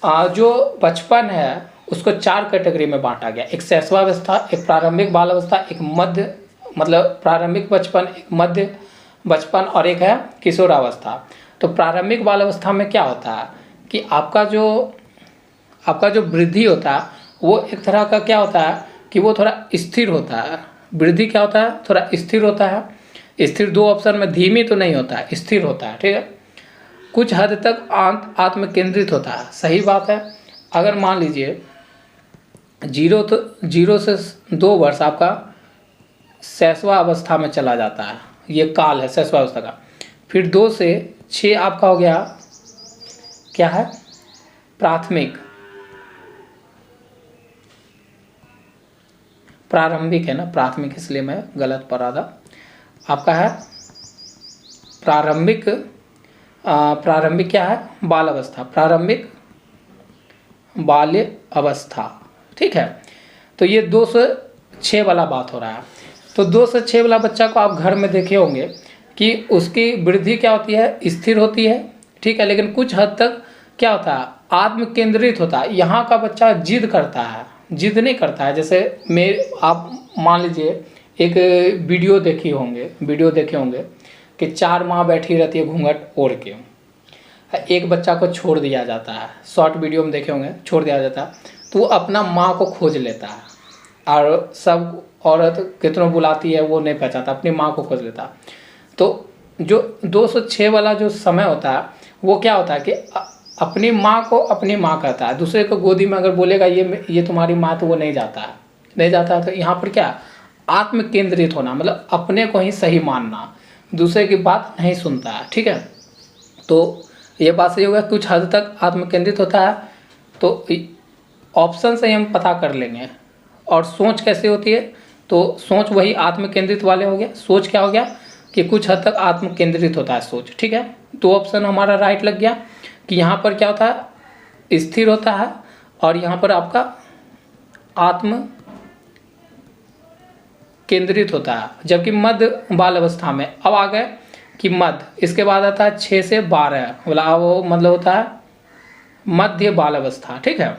Speaker 1: जो बचपन है उसको 4 कैटेगरी में बांटा गया। एक शैशवावस्था, एक प्रारंभिक बाल अवस्था, एक मध्य मतलब प्रारंभिक बचपन, एक मध्य बचपन और एक है किशोरावस्था। तो प्रारंभिक बाल अवस्था में क्या होता है कि आपका जो वृद्धि होता है वो एक तरह का क्या होता है कि वो थोड़ा स्थिर होता है। वृद्धि क्या होता है, थोड़ा स्थिर होता है। स्थिर 2 ऑप्शन में, धीमी तो नहीं होता है, स्थिर होता है, ठीक है। कुछ हद तक आत्म केंद्रित होता है, सही बात है। अगर मान लीजिए 0 से 2 वर्ष आपका शैशवा अवस्था में चला जाता है, ये काल है शैशवा अवस्था का। फिर 2 से 6 आपका हो गया क्या है, प्रारंभिक है ना, प्राथमिक, इसलिए मैं गलत पढ़ा था। आपका है प्रारंभिक क्या है, बाल अवस्था, प्रारंभिक बाल्य अवस्था, ठीक है। तो ये 2 से 6 वाला बात हो रहा है। तो 2 से 6 वाला बच्चा को आप घर में देखे होंगे कि उसकी वृद्धि क्या होती है, स्थिर होती है, ठीक है। लेकिन कुछ हद तक क्या होता है, आत्म केंद्रित होता है। यहाँ का बच्चा जिद करता है, जिद नहीं करता है। जैसे आप मान लीजिए एक वीडियो देखे होंगे कि 4 माँ बैठी रहती है घूंघट ओढ़ के, एक बच्चा को छोड़ दिया जाता है, शॉर्ट वीडियो में देखे होंगे, छोड़ दिया जाता है, तो वो अपना माँ को खोज लेता है। और सब औरत कितनों बुलाती है वो नहीं पहचानता, अपनी माँ को खोज लेता। तो जो 206 वाला जो समय होता है वो क्या होता है कि अपनी माँ को अपनी माँ कहता है। दूसरे को गोदी में अगर बोलेगा ये तुम्हारी माँ, तो वो नहीं जाता है। तो यहाँ पर क्या, आत्म केंद्रित होना, मतलब अपने को ही सही मानना, दूसरे की बात नहीं सुनता है, ठीक है। तो ये बात सही होगा, कुछ हद तक आत्म केंद्रित होता है। तो ऑप्शन से ही हम पता कर लेंगे। और सोच कैसे होती है, तो सोच वही आत्म केंद्रित वाले हो गया। सोच क्या हो गया कि कुछ हद तक आत्म केंद्रित होता है सोच, ठीक है। तो ऑप्शन हमारा राइट लग गया कि यहाँ पर क्या होता है, स्थिर होता है, और यहाँ पर आपका आत्म केंद्रित होता है। जबकि मध्य बाल अवस्था में, अब आ गए कि मध्य, इसके बाद आता है 6 से 12 वाला, वो मतलब होता है मध्य बाल अवस्था, ठीक है।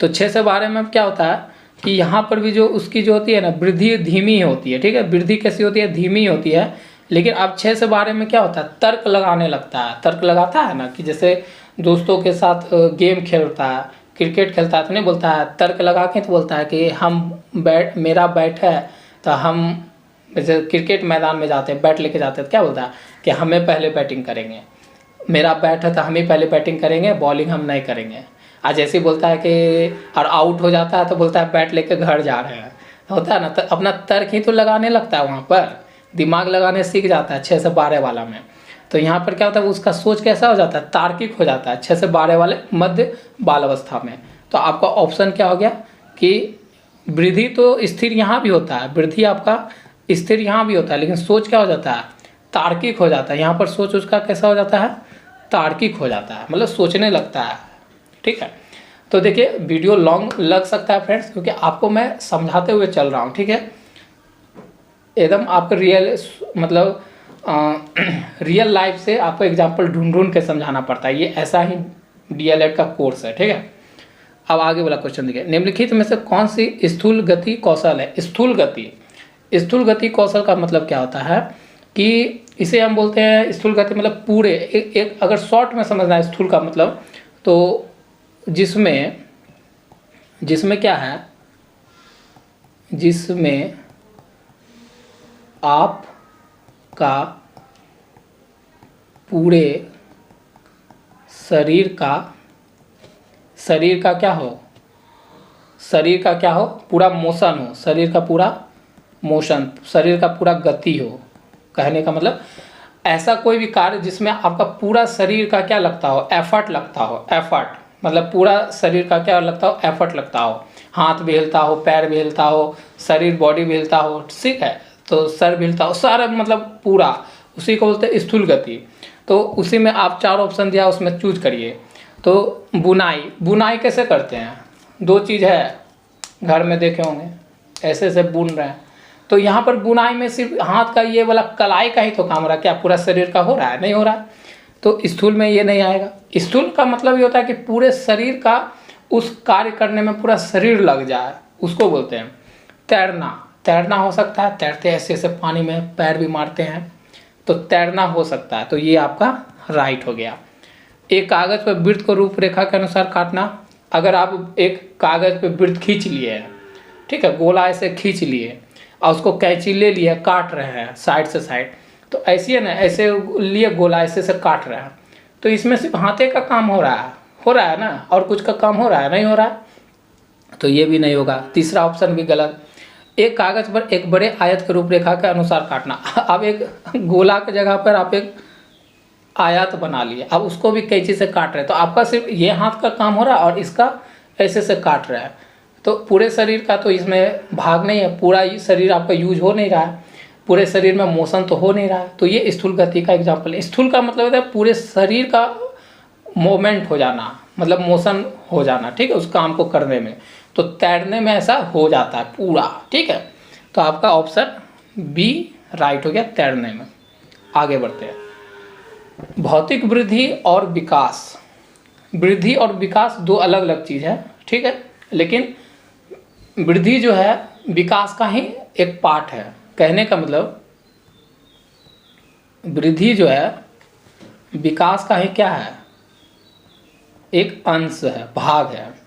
Speaker 1: तो 6 से 12 में क्या होता है कि यहाँ पर भी जो उसकी जो होती है ना, वृद्धि धीमी होती है, ठीक है। वृद्धि कैसी होती है, धीमी होती है। लेकिन अब 6 से 12 में क्या होता है, तर्क लगाने लगता है। तर्क लगाता है ना, कि जैसे दोस्तों के साथ गेम खेलता है, क्रिकेट खेलता है, तो नहीं बोलता है तर्क लगा के, तो बोलता है कि मेरा बैट है, तो हम जैसे क्रिकेट मैदान में जाते हैं, बैट लेके जाते हैं, तो क्या बोलता है कि हमें पहले बैटिंग करेंगे, मेरा बैट है तो हम ही पहले बैटिंग करेंगे, बॉलिंग हम नहीं करेंगे। आज ऐसे ही बोलता है कि, और आउट हो जाता है तो बोलता है बैट लेके घर जा रहे हैं, होता है ना। तो अपना तर्क ही तो लगाने लगता है, वहाँ पर दिमाग लगाने सीख जाता है 6 से 12 वाला में। तो यहाँ पर क्या होता है, उसका सोच कैसा हो जाता है, तार्किक हो जाता है 6 से 12 वाले मध्य बाल अवस्था में। तो आपका ऑप्शन क्या हो गया कि वृद्धि तो स्थिर यहाँ भी होता है, वृद्धि आपका स्थिर यहाँ भी होता है, लेकिन सोच क्या हो जाता है, तार्किक हो जाता है। यहाँ पर सोच उसका कैसा हो जाता है, तार्किक हो जाता है, मतलब सोचने लगता है, ठीक है। तो देखिए वीडियो लॉन्ग लग सकता है फ्रेंड्स, क्योंकि आपको मैं समझाते हुए चल रहा हूँ, ठीक है। एकदम आपको रियल लाइफ से आपको एग्जाम्पल ढूंढ के समझाना पड़ता है। ये ऐसा ही DLED का कोर्स है, ठीक है। अब आगे वाला क्वेश्चन देखिए, निम्नलिखित में से कौन सी स्थूल गति कौशल है। स्थूल गति कौशल का मतलब क्या होता है कि इसे हम बोलते हैं स्थूल गति, मतलब पूरे एक अगर शॉर्ट में समझना है स्थूल का मतलब, तो जिसमें क्या है, जिसमें आपका पूरे शरीर का क्या हो, शरीर का क्या हो, पूरा मोशन हो, शरीर का पूरा मोशन, शरीर का पूरा गति हो। कहने का मतलब ऐसा कोई भी कार्य जिसमें आपका पूरा शरीर का क्या लगता हो, एफर्ट लगता हो। एफर्ट मतलब पूरा शरीर का क्या लगता हो, एफर्ट लगता हो। हाथ भी हिलता हो, पैर भी हिलता हो, शरीर बॉडी भी हिलता हो, ठीक है, तो सर भी हिलता हो, सारा मतलब पूरा, उसी को बोलते हैं स्थूल गति। तो उसी में आप 4 ऑप्शन दिया, उसमें चूज करिए। तो बुनाई कैसे करते हैं, 2 चीज़ है, घर में देखे होंगे, ऐसे ऐसे बुन रहे हैं। तो यहाँ पर बुनाई में सिर्फ हाथ का ये वाला कलाई का ही तो काम हो रहा है, क्या पूरा शरीर का हो रहा है, नहीं हो रहा है। तो स्थूल में ये नहीं आएगा। स्थूल का मतलब ये होता है कि पूरे शरीर का उस कार्य करने में पूरा शरीर लग जाए, उसको बोलते हैं तैरना हो सकता है, तैरते ऐसे ऐसे पानी में पैर भी मारते हैं, तो तैरना हो सकता है। तो ये आपका राइट हो गया। एक कागज़ पर वृत्त को रूपरेखा के अनुसार काटना। अगर आप एक कागज़ पे वृत्त खींच लिए हैं, ठीक है, गोला ऐसे खींच लिए और उसको कैंची ले लिए, काट रहे हैं साइड से साइड, तो ऐसी है ना, ऐसे लिए गोला ऐसे से काट रहे हैं, तो इसमें सिर्फ हाथे का काम हो रहा है ना, और कुछ का काम हो रहा है, नहीं हो रहा है, तो ये भी नहीं होगा। तीसरा ऑप्शन भी गलत। एक कागज़ पर एक बड़े आयत के रूपरेखा के अनुसार काटना। अब एक गोला की जगह पर आप एक आयत बना लिए, अब उसको भी कैंची से काट रहे हैं, तो आपका सिर्फ ये हाथ का काम हो रहा है और इसका ऐसे से काट रहा है, तो पूरे शरीर का तो इसमें भाग नहीं है, पूरा ही शरीर आपका यूज हो नहीं रहा है, पूरे शरीर में मोशन तो हो नहीं रहा है। तो ये स्थूल गति का एग्जाम्पल है। स्थूल का मतलब होता है पूरे शरीर का मूवमेंट हो जाना, मतलब मोशन हो जाना, ठीक है, उस काम को करने में। तो तैरने में ऐसा हो जाता है पूरा, ठीक है। तो आपका ऑप्शन बी राइट हो गया, तैरने में। आगे बढ़ते हैं। भौतिक वृद्धि और विकास। वृद्धि और विकास 2 अलग अलग चीज़ है, ठीक है, लेकिन वृद्धि जो है विकास का ही एक पार्ट है। कहने का मतलब वृद्धि जो है विकास का ही क्या है, एक अंश है, भाग है।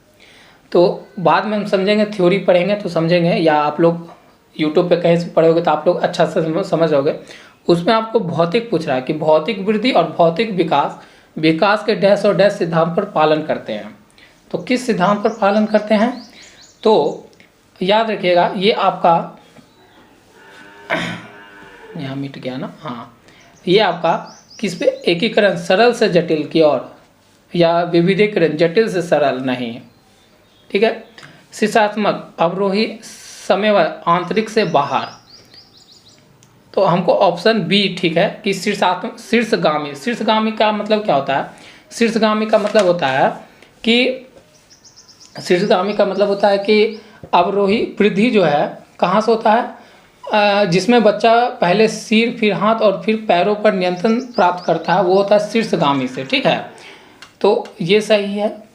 Speaker 1: तो बाद में हम समझेंगे, थ्योरी पढ़ेंगे तो समझेंगे, या आप लोग यूट्यूब पे कहीं से पढ़ोगे तो आप लोग अच्छा से समझ जाओगे। उसमें आपको भौतिक पूछ रहा है कि भौतिक वृद्धि और भौतिक विकास के डैश और डैश सिद्धांत पर पालन करते हैं। तो किस सिद्धांत पर पालन करते हैं, तो याद रखिएगा, ये आपका यहाँ मिट गया ना, हाँ, ये आपका किस पे, एकीकरण सरल से जटिल की ओर, या विविधीकरण जटिल से सरल नहीं, ठीक है। शीर्षात्मक अवरोही समन्वय आंतरिक से बाहर, तो हमको ऑप्शन बी ठीक है कि शीर्षात्मक शीर्षगामी का मतलब क्या होता है, शीर्षगामी का मतलब होता है कि अवरोही वृद्धि जो है कहाँ से होता है, जिसमें बच्चा पहले सिर फिर हाथ और फिर पैरों पर नियंत्रण प्राप्त करता है, वो होता है शीर्षगामी से, ठीक है। तो ये सही है।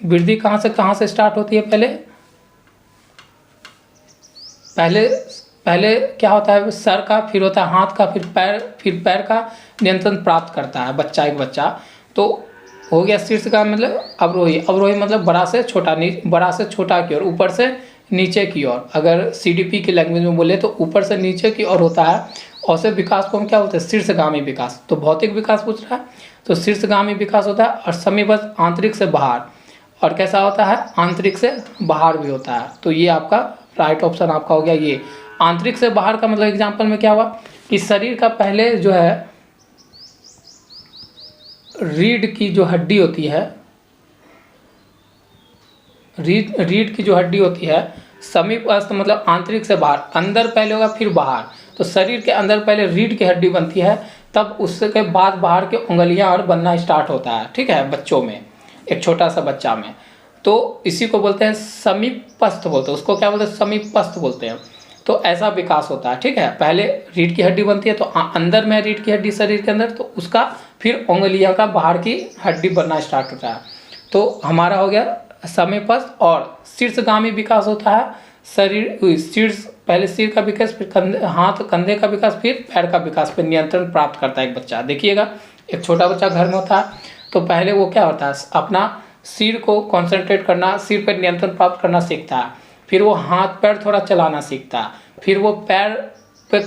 Speaker 1: वृद्धि कहाँ से स्टार्ट होती है, पहले क्या होता है, सर का, फिर होता है हाथ का, फिर पैर का नियंत्रण प्राप्त करता है एक बच्चा। तो हो गया शीर्षगामी मतलब अवरोही मतलब बड़ा से छोटा की ओर, ऊपर से नीचे की ओर। अगर सीडीपी की लैंग्वेज में बोले तो ऊपर से नीचे की ओर होता है। और से विकास को हम क्या बोलते हैं, शीर्षगामी विकास। तो भौतिक विकास पूछ रहा है तो शीर्षगामी विकास होता है, और समीपस्थ आंतरिक से बाहर, और कैसा होता है, आंतरिक से बाहर भी होता है। तो ये आपका राइट ऑप्शन आपका हो गया। ये आंतरिक से बाहर का मतलब एग्जाम्पल में क्या हुआ कि शरीर का पहले जो है रीढ़ की जो हड्डी होती है, रीढ़ की जो हड्डी होती है, समीपस्थ मतलब आंतरिक से बाहर, अंदर पहले होगा फिर बाहर। तो शरीर के अंदर पहले रीढ़ की हड्डी बनती है, तब उसके बाद बाहर के उंगलियां और बनना स्टार्ट होता है, ठीक है, बच्चों में, एक छोटा सा बच्चा में। तो इसी को बोलते हैं समीपस्थ बोलते हैं, उसको क्या बोलते हैं, समीपस्थ बोलते हैं। तो ऐसा विकास होता है, ठीक है। पहले रीढ़ की हड्डी बनती है, तो अंदर में रीढ़ की हड्डी शरीर के अंदर, तो उसका फिर उंगलियां का बाहर की हड्डी बनना स्टार्ट होता है। तो हमारा हो गया समीपस्थ। और शीर्षगामी विकास होता है पहले सिर का विकास, फिर हाथ कंधे का विकास, फिर पैर का विकास, फिर नियंत्रण प्राप्त करता है एक बच्चा। देखिएगा, एक छोटा बच्चा घर में होता है, तो पहले वो क्या होता है, अपना सिर को कॉन्सेंट्रेट करना, सिर पर नियंत्रण प्राप्त करना सीखता है, फिर वो हाथ पैर थोड़ा चलाना सीखता है, फिर वो पैर पे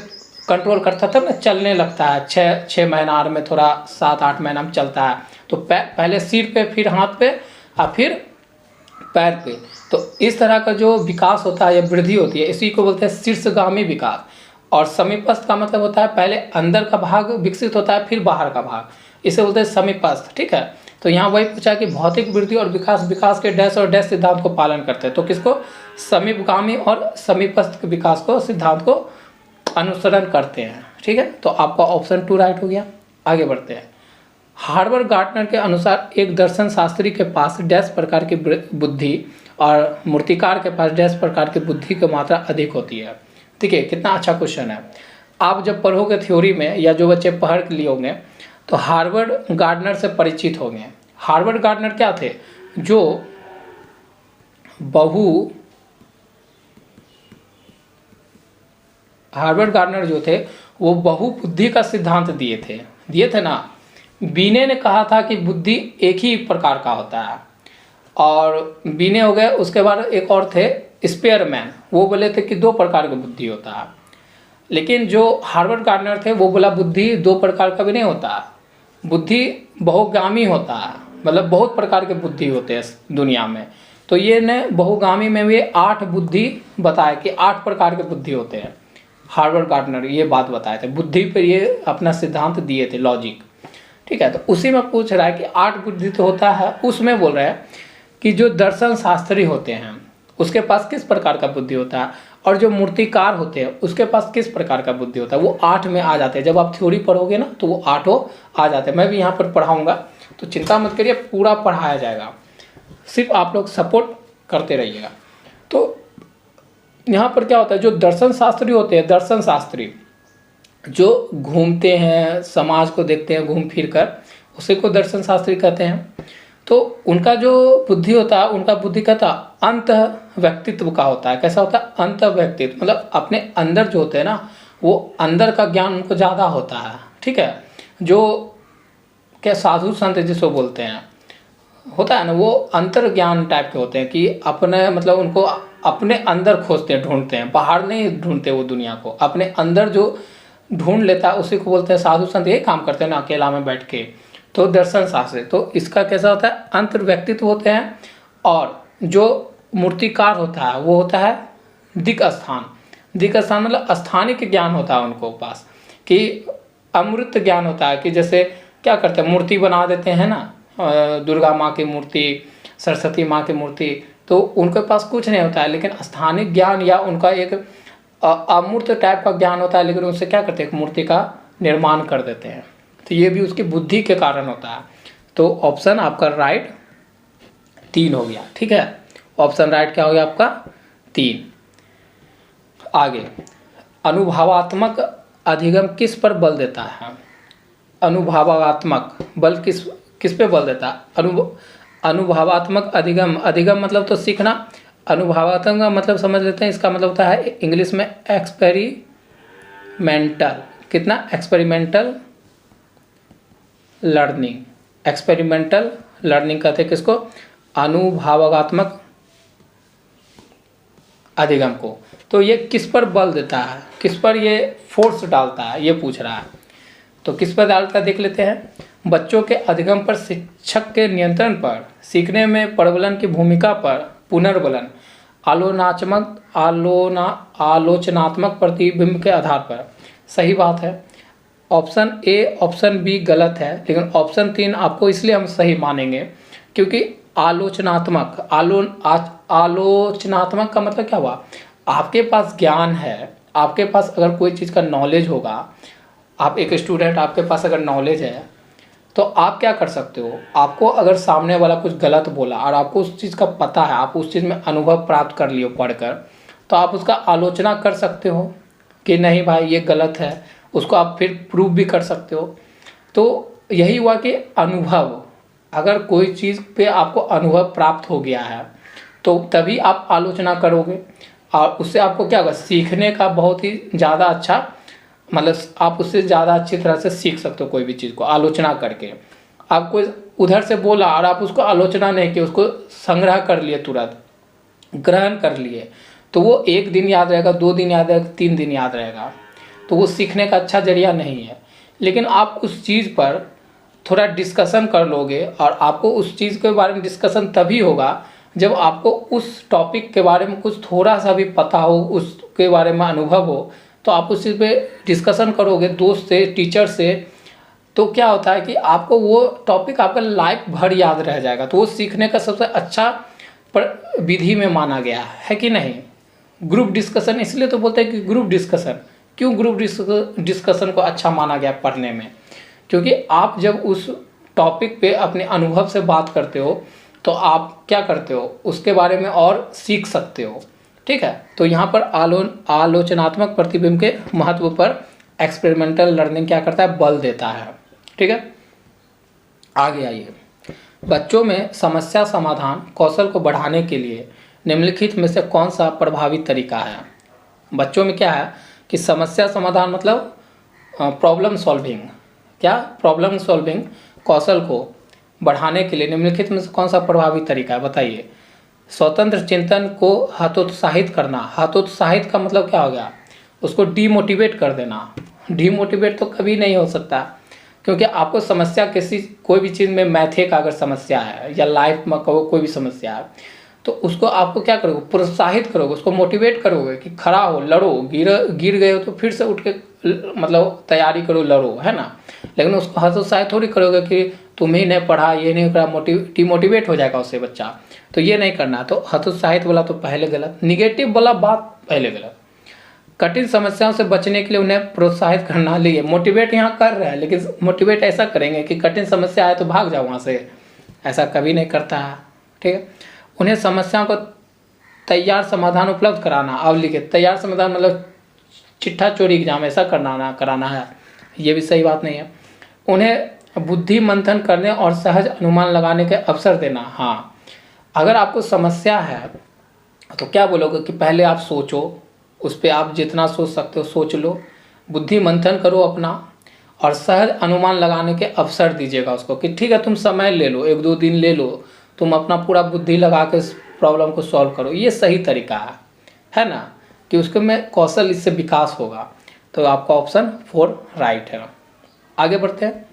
Speaker 1: कंट्रोल करता था ना, चलने लगता है 6 महीना और में थोड़ा 7-8 महीना में चलता है। तो पहले सिर पे, फिर हाथ पे और फिर पैर पे। तो इस तरह का जो विकास होता है या वृद्धि होती है, इसी को बोलते हैं शीर्षगामी विकास। और समीपस्थ का मतलब होता है पहले अंदर का भाग विकसित होता है, फिर बाहर का भाग, इसे बोलते हैं समीपस्थ। ठीक है, तो यहाँ वही पूछा कि भौतिक वृद्धि और विकास के डैश और डैश सिद्धांत को पालन करते हैं। तो किसको? समीपगामी और समीपस्थ विकास को, सिद्धांत को अनुसरण करते हैं। ठीक है, तो आपका ऑप्शन 2 राइट हो गया। आगे बढ़ते हैं। हार्वर्ड गार्टनर के अनुसार एक दर्शन शास्त्री के पास डैश प्रकार की बुद्धि और मूर्तिकार के पास डैश प्रकार की बुद्धि की मात्रा अधिक होती है। ठीक है, कितना अच्छा क्वेश्चन है। आप जब पढ़ोगे थ्योरी में, या जो बच्चे पढ़ लिए होंगे, तो हार्वर्ड गार्टनर से परिचित होंगे। हार्वर्ड गार्टनर क्या थे? जो हार्वर्ड गार्टनर जो थे वो बहुबुद्धि का सिद्धांत दिए थे ना। बीने ने कहा था कि बुद्धि एक ही प्रकार का होता है, और बीने हो गए। उसके बाद एक और थे स्पेयरमैन, वो बोले थे कि 2 प्रकार की बुद्धि होता है। लेकिन जो हार्वर्ड गार्टनर थे वो बोला बुद्धि 2 प्रकार का भी नहीं होता, बुद्धि बहुगामी होता है, मतलब बहुत प्रकार के बुद्धि होते हैं दुनिया में। तो ये ने बहुगामी में भी 8 बुद्धि बताया कि 8 प्रकार के बुद्धि होते हैं। हार्वर्ड गार्टनर ये बात बताए थे, बुद्धि पर ये अपना सिद्धांत दिए थे, लॉजिक। ठीक है, तो उसी में पूछ रहा है कि 8 बुद्धि तो होता है, उसमें बोल रहा है कि जो दर्शन शास्त्री होते हैं उसके पास किस प्रकार का बुद्धि होता है, और जो मूर्तिकार होते हैं उसके पास किस प्रकार का बुद्धि होता है। वो 8 में आ जाते हैं। जब आप थ्योरी पढ़ोगे ना तो वो 8 आ जाते हैं। मैं भी यहाँ पर पढ़ाऊँगा, तो चिंता मत करिए, पूरा पढ़ाया जाएगा, सिर्फ आप लोग सपोर्ट करते रहिएगा। तो यहाँ पर क्या होता है, जो दर्शन शास्त्री होते हैं, दर्शन शास्त्री जो घूमते हैं, समाज को देखते हैं घूम फिर कर, उसी को दर्शन शास्त्री कहते हैं। तो उनका जो बुद्धि होता है, उनका बुद्धि कहता अंत व्यक्तित्व का होता है। कैसा होता है? अंत व्यक्तित्व, मतलब अपने अंदर जो होते हैं ना, वो अंदर का ज्ञान उनको ज़्यादा होता है। ठीक है, जो क्या साधु संत जिसको बोलते हैं होता है ना, वो अंतर ज्ञान टाइप के होते हैं कि अपने, मतलब उनको अपने अंदर खोजते हैं, ढूंढते हैं, बाहर नहीं ढूंढते वो दुनिया को, अपने अंदर जो ढूंढ लेता है उसी को बोलते हैं साधु संत। यही काम करते हैं ना अकेला में बैठ के। तो दर्शन शास्त्री, तो इसका कैसा होता है? अंतर व्यक्तित्व होते हैं। और जो मूर्तिकार होता है वो होता है दिक् स्थान। दिक् स्थान मतलब स्थानिक ज्ञान होता है उनको पास, कि अमृत ज्ञान होता है। कि जैसे क्या करते हैं, मूर्ति बना देते हैं ना, दुर्गा माँ की मूर्ति, सरस्वती माँ की मूर्ति, तो उनके पास कुछ नहीं होता है, लेकिन स्थानिक ज्ञान या उनका एक अमूर्त टाइप का ज्ञान होता है, लेकिन उनसे क्या करते हैं, एक मूर्ति का निर्माण कर देते हैं। तो ये भी उसकी बुद्धि के कारण होता है। तो ऑप्शन आपका राइट 3 हो गया। ठीक है, ऑप्शन राइट क्या हो गया आपका? 3। आगे, अनुभवात्मक अधिगम किस पर बल देता है? अनुभवात्मक बल किस पे बल देता है? अनुभवात्मक अधिगम मतलब तो सीखना। अनुभवात्मक का मतलब समझ लेते हैं, इसका मतलब होता है इंग्लिश में एक्सपेरिमेंटल। कितना? Experimental learning. एक्सपेरिमेंटल लर्निंग कहते हैं किसको? अनुभवात्मक अधिगम को। तो ये किस पर बल देता है, किस पर ये फोर्स डालता है, ये पूछ रहा है। तो किस पर डालता है देख लेते हैं। बच्चों के अधिगम पर, शिक्षक के नियंत्रण पर, सीखने में प्रबलन की भूमिका पर, पुनर्बलन, आलोचनात्मक प्रतिबिंब के आधार पर। सही बात है। ऑप्शन ए, ऑप्शन बी गलत है, लेकिन ऑप्शन 3 आपको इसलिए हम सही मानेंगे क्योंकि आलोचनात्मक का मतलब क्या हुआ? आपके पास ज्ञान है, आपके पास अगर कोई चीज़ का नॉलेज होगा, आप एक स्टूडेंट, आपके पास अगर नॉलेज है तो आप क्या कर सकते हो? आपको अगर सामने वाला कुछ गलत बोला और आपको उस चीज़ का पता है, आप उस चीज़ में अनुभव प्राप्त कर लिए पढ़कर, तो आप उसका आलोचना कर सकते हो कि नहीं भाई ये गलत है, उसको आप फिर प्रूव भी कर सकते हो। तो यही हुआ कि अनुभव, अगर कोई चीज़ पे आपको अनुभव प्राप्त हो गया है तो तभी आप आलोचना करोगे, और उससे आपको क्या होगा? सीखने का बहुत ही ज़्यादा अच्छा, मतलब आप उससे ज़्यादा अच्छी तरह से सीख सकते हो कोई भी चीज़ को आलोचना करके। आपको उधर से बोला और आप उसको आलोचना नहीं की, उसको संग्रह कर लिए, तुरंत ग्रहण कर लिए, तो वो 1 दिन याद रहेगा, 2 दिन याद रहेगा, 3 दिन याद रहेगा। तो वो सीखने का अच्छा जरिया नहीं है। लेकिन आप उस चीज़ पर थोड़ा डिस्कशन कर लोगे, और आपको उस चीज़ के बारे में डिस्कशन तभी होगा जब आपको उस टॉपिक के बारे में कुछ थोड़ा सा भी पता हो, उसके बारे में अनुभव हो, तो आप उस चीज़ पे डिस्कशन करोगे दोस्त से, टीचर से, तो क्या होता है कि आपको वो टॉपिक आपका लाइफ भर याद रह जाएगा। तो वो सीखने का सबसे अच्छा विधि में माना गया है कि नहीं। ग्रुप डिस्कशन इसलिए तो बोलते हैं कि ग्रुप डिस्कशन, क्यों ग्रुप डिस्कशन को अच्छा माना गया पढ़ने में, क्योंकि आप जब उस टॉपिक पे अपने अनुभव से बात करते हो तो आप क्या करते हो, उसके बारे में और सीख सकते हो। ठीक है, तो यहाँ पर आलोचनात्मक प्रतिबिंब के महत्व पर एक्सपेरिमेंटल लर्निंग क्या करता है, बल देता है। ठीक है, आगे आइए। बच्चों में समस्या समाधान कौशल को बढ़ाने के लिए निम्नलिखित में से कौन सा प्रभावी तरीका है। बच्चों में क्या है कि समस्या समाधान मतलब प्रॉब्लम सॉल्विंग, क्या प्रॉब्लम सॉल्विंग कौशल को बढ़ाने के लिए निम्नलिखित में से कौन सा प्रभावी तरीका है, बताइए। स्वतंत्र चिंतन को हतोत्साहित करना। हतोत्साहित का मतलब क्या हो गया, उसको डीमोटिवेट कर देना। डीमोटिवेट तो कभी नहीं हो सकता, क्योंकि आपको समस्या किसी कोई भी चीज़ में, मैथे का अगर समस्या है या लाइफ में कहो कोई भी समस्या है, तो उसको आपको क्या करोगे, प्रोत्साहित करोगे, उसको मोटिवेट करोगे कि खड़ा हो, लड़ो, गिर गए हो तो फिर से उठ के मतलब तैयारी करो, लड़ो, है ना। लेकिन उसको हतोत्साहित थोड़ी करोगे कि तुम ही नहीं पढ़ा, ये नहीं करा, डिमोटिवेट हो जाएगा उससे बच्चा, तो ये नहीं करना। तो हतोत्साहित वाला तो पहले गलत, निगेटिव वाला बात पहले गलत। कठिन समस्याओं से बचने के लिए उन्हें प्रोत्साहित करना, लिए मोटिवेट यहाँ कर रहे हैं, लेकिन मोटिवेट ऐसा करेंगे कि कठिन समस्या आए तो भाग जाओ वहाँ से, ऐसा कभी नहीं करता है। ठीक है, उन्हें समस्याओं को तैयार समाधान उपलब्ध कराना। अब लिखे तैयार समाधान मतलब चिट्ठा चोरी एग्जाम ऐसा कराना है, ये भी सही बात नहीं है। उन्हें बुद्धि मंथन करने और सहज अनुमान लगाने के अवसर देना। हाँ, अगर आपको समस्या है तो क्या बोलोगे कि पहले आप सोचो, उस पर आप जितना सोच सकते हो सोच लो, बुद्धि मंथन करो अपना, और सहज अनुमान लगाने के अवसर दीजिएगा उसको कि ठीक है तुम समय ले लो, 1-2 दिन ले लो, तुम अपना पूरा बुद्धि लगा के इस प्रॉब्लम को सॉल्व करो। ये सही तरीका है ना, कि उसके में कौशल, इससे विकास होगा। तो आपका ऑप्शन 4 राइट है। आगे बढ़ते हैं।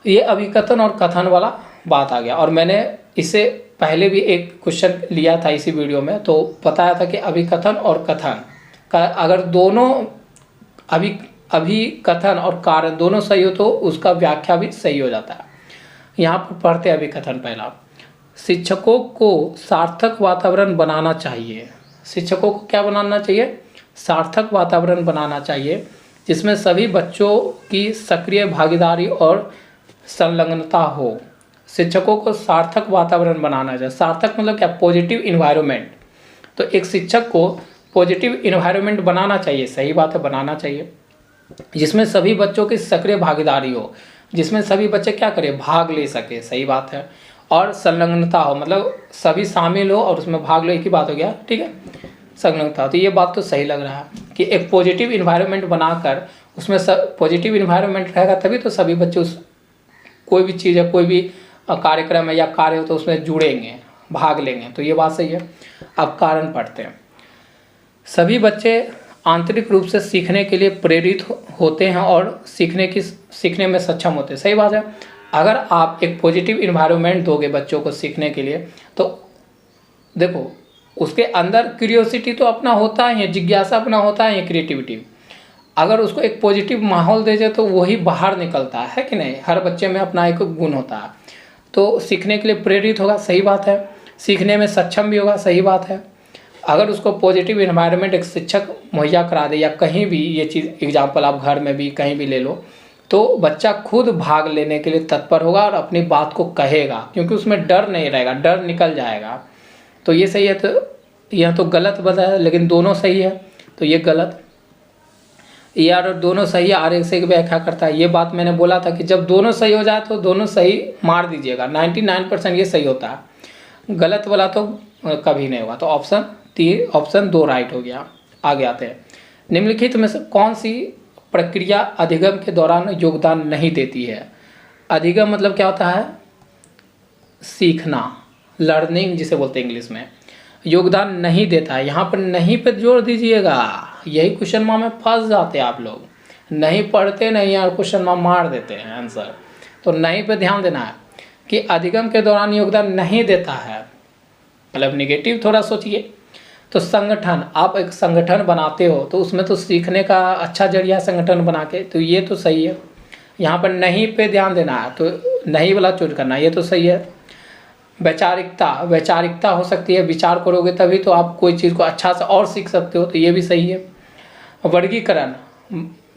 Speaker 1: ये अभिकथन और कथन वाला बात आ गया, और मैंने इससे पहले भी एक क्वेश्चन लिया था इसी वीडियो में, तो बताया था कि अभिकथन और कथन का अगर दोनों अभिकथन और कारण दोनों सही हो तो उसका व्याख्या भी सही हो जाता है। यहाँ पर पढ़ते हैं अभिकथन पहला। शिक्षकों को सार्थक वातावरण बनाना चाहिए। शिक्षकों को क्या बनाना चाहिए, सार्थक वातावरण बनाना चाहिए, जिसमें सभी बच्चों की सक्रिय भागीदारी और संलग्नता हो। शिक्षकों को सार्थक वातावरण बनाना चाहिए। सार्थक मतलब क्या, पॉजिटिव इन्वायरमेंट। तो एक शिक्षक को पॉजिटिव इन्वायरमेंट बनाना चाहिए, सही बात है, बनाना चाहिए, जिसमें सभी बच्चों की सक्रिय भागीदारी हो, जिसमें सभी बच्चे क्या करें, भाग ले सके, सही बात है, और संलग्नता हो, मतलब सभी शामिल हो और उसमें भाग लो, एक ही बात हो गया। ठीक है, संलग्नता। तो ये बात तो सही लग रहा है कि एक पॉजिटिव इन्वायरमेंट बनाकर उसमें पॉजिटिव इन्वायरमेंट रहेगा तभी तो सभी बच्चे उस कोई भी चीज़ है, कोई भी कार्यक्रम है या कार्य हो तो उसमें जुड़ेंगे, भाग लेंगे। तो ये बात सही है। अब कारण पढ़ते हैं। सभी बच्चे आंतरिक रूप से सीखने के लिए प्रेरित होते हैं और सीखने में सक्षम होते हैं, सही बात है। अगर आप एक पॉजिटिव इन्वायरमेंट दोगे बच्चों को सीखने के लिए, तो देखो उसके अंदर क्यूरियोसिटी तो अपना होता ही है, जिज्ञासा अपना होता है, क्रिएटिविटी। अगर उसको एक पॉजिटिव माहौल दे जाए तो वही बाहर निकलता है कि नहीं। हर बच्चे में अपना एक गुण होता है, तो सीखने के लिए प्रेरित होगा, सही बात है, सीखने में सक्षम भी होगा, सही बात है। अगर उसको पॉजिटिव इन्वायरमेंट एक शिक्षक मुहैया करा दे, या कहीं भी ये चीज़ एग्जाम्पल आप घर में भी कहीं भी ले लो, तो बच्चा खुद भाग लेने के लिए तत्पर होगा और अपनी बात को कहेगा, क्योंकि उसमें डर नहीं रहेगा, डर निकल जाएगा। तो ये सही है। तो यह तो गलत बताया, लेकिन दोनों सही है, तो ये गलत। यार दोनों सही आर से व्याख्या करता है। ये बात मैंने बोला था कि जब दोनों सही हो जाए तो दोनों सही मार दीजिएगा, 99% ये सही होता है, गलत वाला तो कभी नहीं होगा। तो ऑप्शन 2 राइट हो गया। आगे आते हैं। निम्नलिखित में से कौन सी प्रक्रिया अधिगम के दौरान योगदान नहीं देती है। अधिगम मतलब क्या होता है, सीखना, लर्निंग जिसे बोलते हैं इंग्लिश में, योगदान नहीं देता है। यहाँ पर नहीं पे जोड़ दीजिएगा, यही क्वेश्चन में फंस जाते हैं आप लोग, नहीं पढ़ते नहीं और क्वेश्चन मार देते हैं आंसर। तो नहीं पे ध्यान देना है कि अधिगम के दौरान योगदान नहीं देता है, मतलब निगेटिव थोड़ा सोचिए। तो संगठन, आप एक संगठन बनाते हो तो उसमें तो सीखने का अच्छा जरिया है संगठन बना के, तो ये तो सही है। यहाँ पर नहीं पे ध्यान देना है, तो नहीं वाला चूज करना, ये तो सही है। वैचारिकता, वैचारिकता हो सकती है, विचार करोगे तभी तो आप कोई चीज़ को अच्छा से और सीख सकते हो, तो ये भी सही है। वर्गीकरण,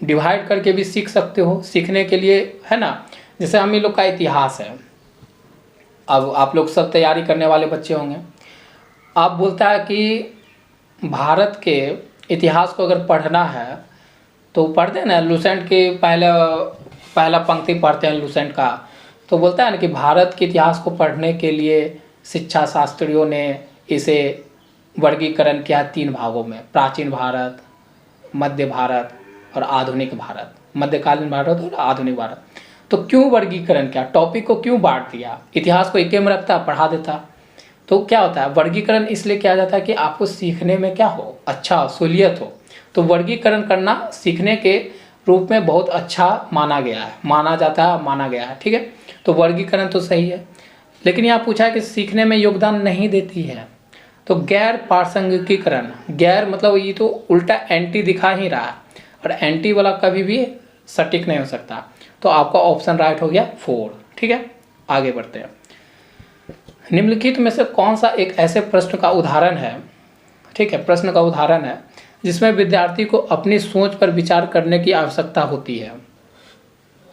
Speaker 1: डिवाइड करके भी सीख सकते हो, सीखने के लिए है ना। जैसे हम ही लोग का इतिहास है, अब आप लोग सब तैयारी करने वाले बच्चे होंगे, आप बोलता है कि भारत के इतिहास को अगर पढ़ना है तो पढ़ते हैं ना, लुसेंट के पहला पंक्ति पढ़ते हैं लुसेंट का, तो बोलता है ना कि भारत के इतिहास को पढ़ने के लिए शिक्षा शास्त्रियों ने इसे वर्गीकरण किया 3 भागों में, प्राचीन भारत, मध्य भारत और आधुनिक भारत, मध्यकालीन भारत और आधुनिक भारत। तो क्यों वर्गीकरण किया, टॉपिक को क्यों बांट दिया, इतिहास को एक में रखता पढ़ा देता। तो क्या होता है, वर्गीकरण इसलिए किया जाता है कि आपको सीखने में क्या हो, अच्छा सहूलियत हो। तो वर्गीकरण करना सीखने के रूप में बहुत अच्छा माना गया है, माना जाता है, माना गया है, ठीक है। तो वर्गीकरण तो सही है, लेकिन यहाँ पूछा है कि सीखने में योगदान नहीं देती है। तो गैर प्रासंगिकीकरण, गैर मतलब ये तो उल्टा एंटी दिखा ही रहा है, और एंटी वाला कभी भी सटीक नहीं हो सकता। तो आपका ऑप्शन राइट हो गया 4, ठीक है। आगे बढ़ते हैं। निम्नलिखित में से कौन सा एक ऐसे प्रश्न का उदाहरण है, ठीक है, प्रश्न का उदाहरण है जिसमें विद्यार्थी को अपनी सोच पर विचार करने की आवश्यकता होती है।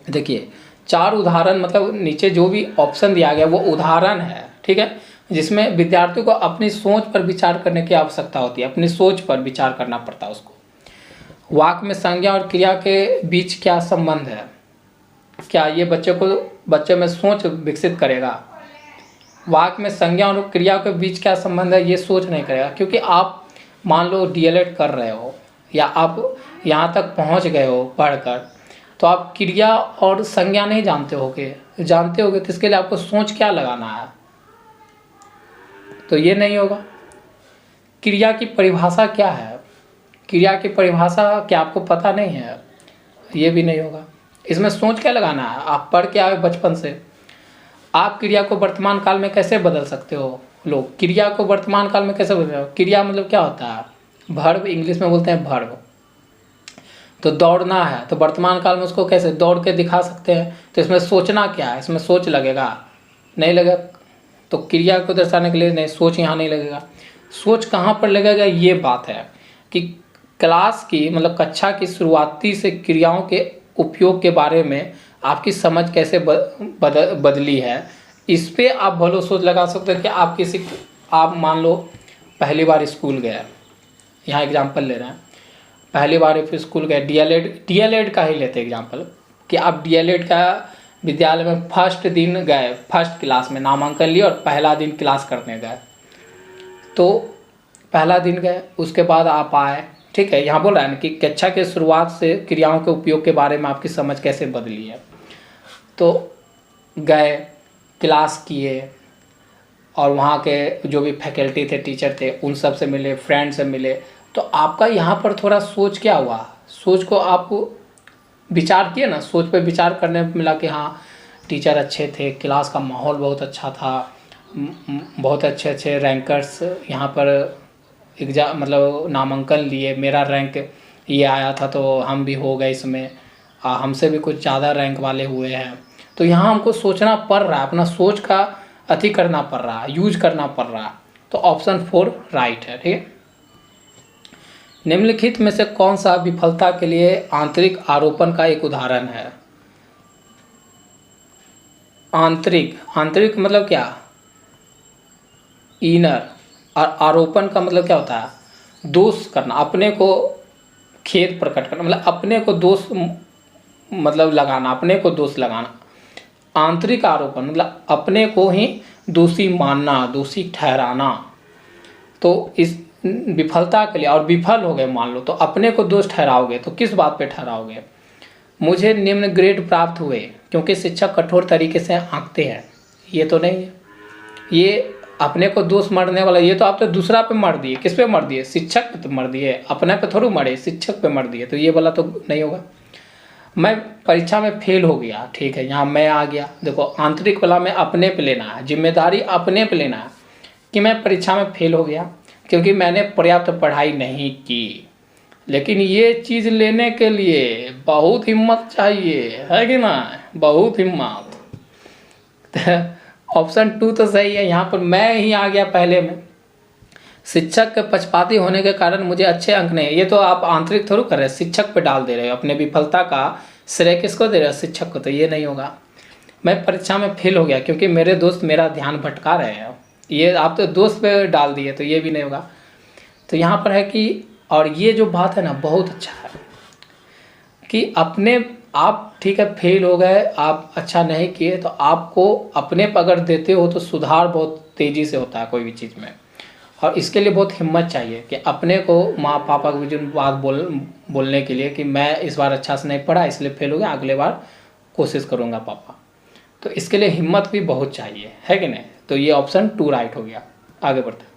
Speaker 1: देखिए 4 उदाहरण, मतलब नीचे जो भी ऑप्शन दिया गया वो उदाहरण है, ठीक है, जिसमें विद्यार्थी को अपनी सोच पर विचार करने की आवश्यकता होती है, अपनी सोच पर विचार करना पड़ता है उसको। वाक्य में संज्ञा और क्रिया के बीच क्या संबंध है, क्या ये बच्चे में सोच विकसित करेगा। वाक्य में संज्ञा और क्रिया के बीच क्या संबंध है, ये सोच नहीं करेगा, क्योंकि आप मान लो डीएलएड कर रहे हो या आप यहाँ तक पहुँच गए हो पढ़कर, तो आप क्रिया और संज्ञा नहीं जानते होगे, तो इसके लिए आपको सोच क्या लगाना है, तो ये नहीं होगा। क्रिया की परिभाषा क्या है, क्रिया की परिभाषा क्या आपको पता नहीं है, ये भी नहीं होगा। इसमें सोच क्या लगाना है, आप पढ़ के आए बचपन से। आप क्रिया को वर्तमान काल में कैसे बदल सकते हो, लोग क्रिया को वर्तमान काल में कैसे बदल, क्रिया मतलब क्या होता है, वर्ब, इंग्लिश में बोलते हैं वर्ब। तो दौड़ना है तो वर्तमान काल में उसको कैसे दौड़ के दिखा सकते हैं, तो इसमें सोचना क्या है, इसमें सोच लगेगा, नहीं लगेगा। तो क्रिया को दर्शाने के लिए नहीं, सोच यहाँ नहीं लगेगा। सोच कहाँ पर लगेगा, ये बात है कि क्लास की मतलब कक्षा की शुरुआती से क्रियाओं के उपयोग के बारे में आपकी समझ कैसे बदली है, इस पे आप भलो सोच लगा सकते हैं कि आप मान लो पहली बार स्कूल गए, यहाँ एग्जांपल ले रहे हैं, पहली बार फिर स्कूल गए, डीएलएड का ही लेते एग्जांपल कि आप डीएलएड का विद्यालय में फर्स्ट दिन गए, फर्स्ट क्लास में नामांकन लिए और पहला दिन क्लास करने गए। तो पहला दिन गए, उसके बाद आप आए, ठीक है, यहाँ बोल रहा है ना कि कक्षा के शुरुआत से क्रियाओं के उपयोग के बारे में आपकी समझ कैसे बदली है। तो गए, क्लास किए और वहाँ के जो भी फैकल्टी थे, टीचर थे, उन सब से मिले, फ्रेंड से मिले, तो आपका यहाँ पर थोड़ा सोच क्या हुआ, सोच को आप विचार किए ना, सोच पे विचार करने में मिला कि हाँ टीचर अच्छे थे, क्लास का माहौल बहुत अच्छा था, बहुत अच्छे अच्छे रैंकर्स यहाँ पर एग्जाम मतलब नामांकन लिए, मेरा रैंक ये आया था तो हम भी हो गए इसमें, हमसे भी कुछ ज़्यादा रैंक वाले हुए हैं। तो यहाँ हमको सोचना पड़ रहा है, अपना सोच का अति करना पड़ रहा है, यूज करना पड़ रहा है। तो ऑप्शन 4 राइट है, ठीक है। निम्नलिखित में से कौन सा विफलता के लिए आंतरिक आरोपण का एक उदाहरण है। आंतरिक मतलब क्या, इनर, और आरोपण का मतलब क्या होता है, दोष करना, अपने को खेद प्रकट करना, मतलब अपने को दोष मतलब लगाना, अपने को दोष लगाना। आंतरिक आरोपण मतलब अपने को ही दोषी मानना, दोषी ठहराना। तो इस विफलता के लिए, और विफल हो गए मान लो, तो अपने को दोष ठहराओगे तो किस बात पे ठहराओगे, मुझे निम्न ग्रेड प्राप्त हुए क्योंकि शिक्षक कठोर तरीके से आंकते हैं, ये तो नहीं है। ये अपने को दोष मरने वाला, ये तो आप तो दूसरा पे मर दिए। किस पे मर दिए? शिक्षक पे तो मर दिए, अपने पे थोड़ी मरे, शिक्षक पे मर दिए। तो ये वाला तो नहीं होगा। मैं परीक्षा में फेल हो गया, ठीक है, यहाँ मैं आ गया। देखो आंतरिक वाला में अपने पे लेना है, जिम्मेदारी अपने पे लेना है कि मैं परीक्षा में फेल हो गया क्योंकि मैंने पर्याप्त पढ़ाई नहीं की। लेकिन ये चीज़ लेने के लिए बहुत हिम्मत चाहिए, है कि ना? बहुत हिम्मत। ऑप्शन 2 तो सही है। यहाँ पर मैं ही आ गया पहले में। शिक्षक के पक्षपाती होने के कारण मुझे अच्छे अंक नहीं। ये तो आप आंतरिक थोड़ा कर रहे हैं, शिक्षक पे डाल दे रहे हो। अपने विफलता का श्रेय किसको दे रहे हो? शिक्षक को। तो ये नहीं होगा। मैं परीक्षा में फेल हो गया क्योंकि मेरे दोस्त मेरा ध्यान भटका रहे हैं। ये आप तो दोस्त पे डाल दिए, तो ये भी नहीं होगा। तो यहाँ पर है कि, और ये जो बात है ना बहुत अच्छा है कि अपने आप, ठीक है, फेल हो गए, आप अच्छा नहीं किए, तो आपको अपने पर अगर देते हो तो सुधार बहुत तेज़ी से होता है कोई भी चीज़ में। और इसके लिए बहुत हिम्मत चाहिए कि अपने को माँ पापा को जो बात बोलने के लिए कि मैं इस बार अच्छा से नहीं पढ़ा इसलिए फेल हो गया, अगले बार कोशिश करूँगा पापा। तो इसके लिए हिम्मत भी बहुत चाहिए, है कि नहीं? तो ये ऑप्शन 2 राइट हो गया। आगे बढ़ते हैं।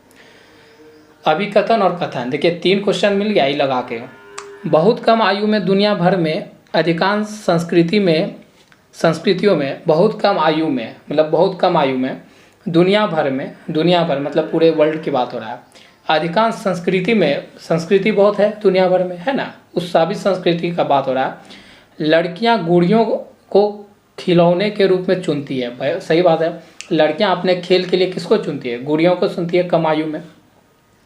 Speaker 1: अभिकथन और कथन, देखिए 3 क्वेश्चन मिल गया ही लगा के। बहुत कम आयु में दुनिया भर में अधिकांश संस्कृतियों में बहुत कम आयु में, मतलब बहुत कम आयु में दुनिया भर मतलब पूरे वर्ल्ड की बात हो रहा है। अधिकांश संस्कृति में, संस्कृति बहुत है दुनिया भर में, है ना, उस सभी संस्कृति का बात हो रहा है। लड़कियां गुड़ियों को खिलौने के रूप में चुनती है। भाई सही बात है, लड़कियां अपने खेल के लिए किसको चुनती है? गुड़ियों को चुनती है कम आयु में।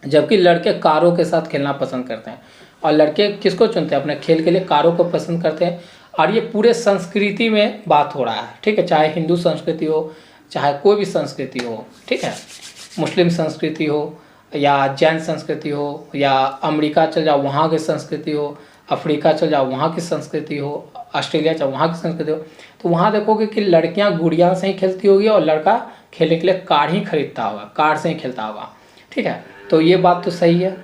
Speaker 1: जबकि लड़के कारों के साथ खेलना पसंद करते हैं। और लड़के किसको चुनते हैं? अपने खेल के लिए कारों को पसंद करते हैं। और ये पूरे संस्कृति में बात हो रहा है, ठीक है, चाहे हिंदू संस्कृति हो, चाहे कोई भी संस्कृति हो, ठीक है, मुस्लिम संस्कृति हो या जैन संस्कृति हो, या अमेरिका चल जाओ वहाँ की संस्कृति हो, अफ्रीका चल जाओ वहाँ की संस्कृति हो, ऑस्ट्रेलिया चल वहाँ की संस्कृति हो, तो वहाँ देखोगे कि लड़कियाँ गुड़िया से ही खेलती होगी और लड़का खेलने के लिए कार ही खरीदता होगा, कार से ही खेलता होगा, ठीक है। तो ये बात तो सही है।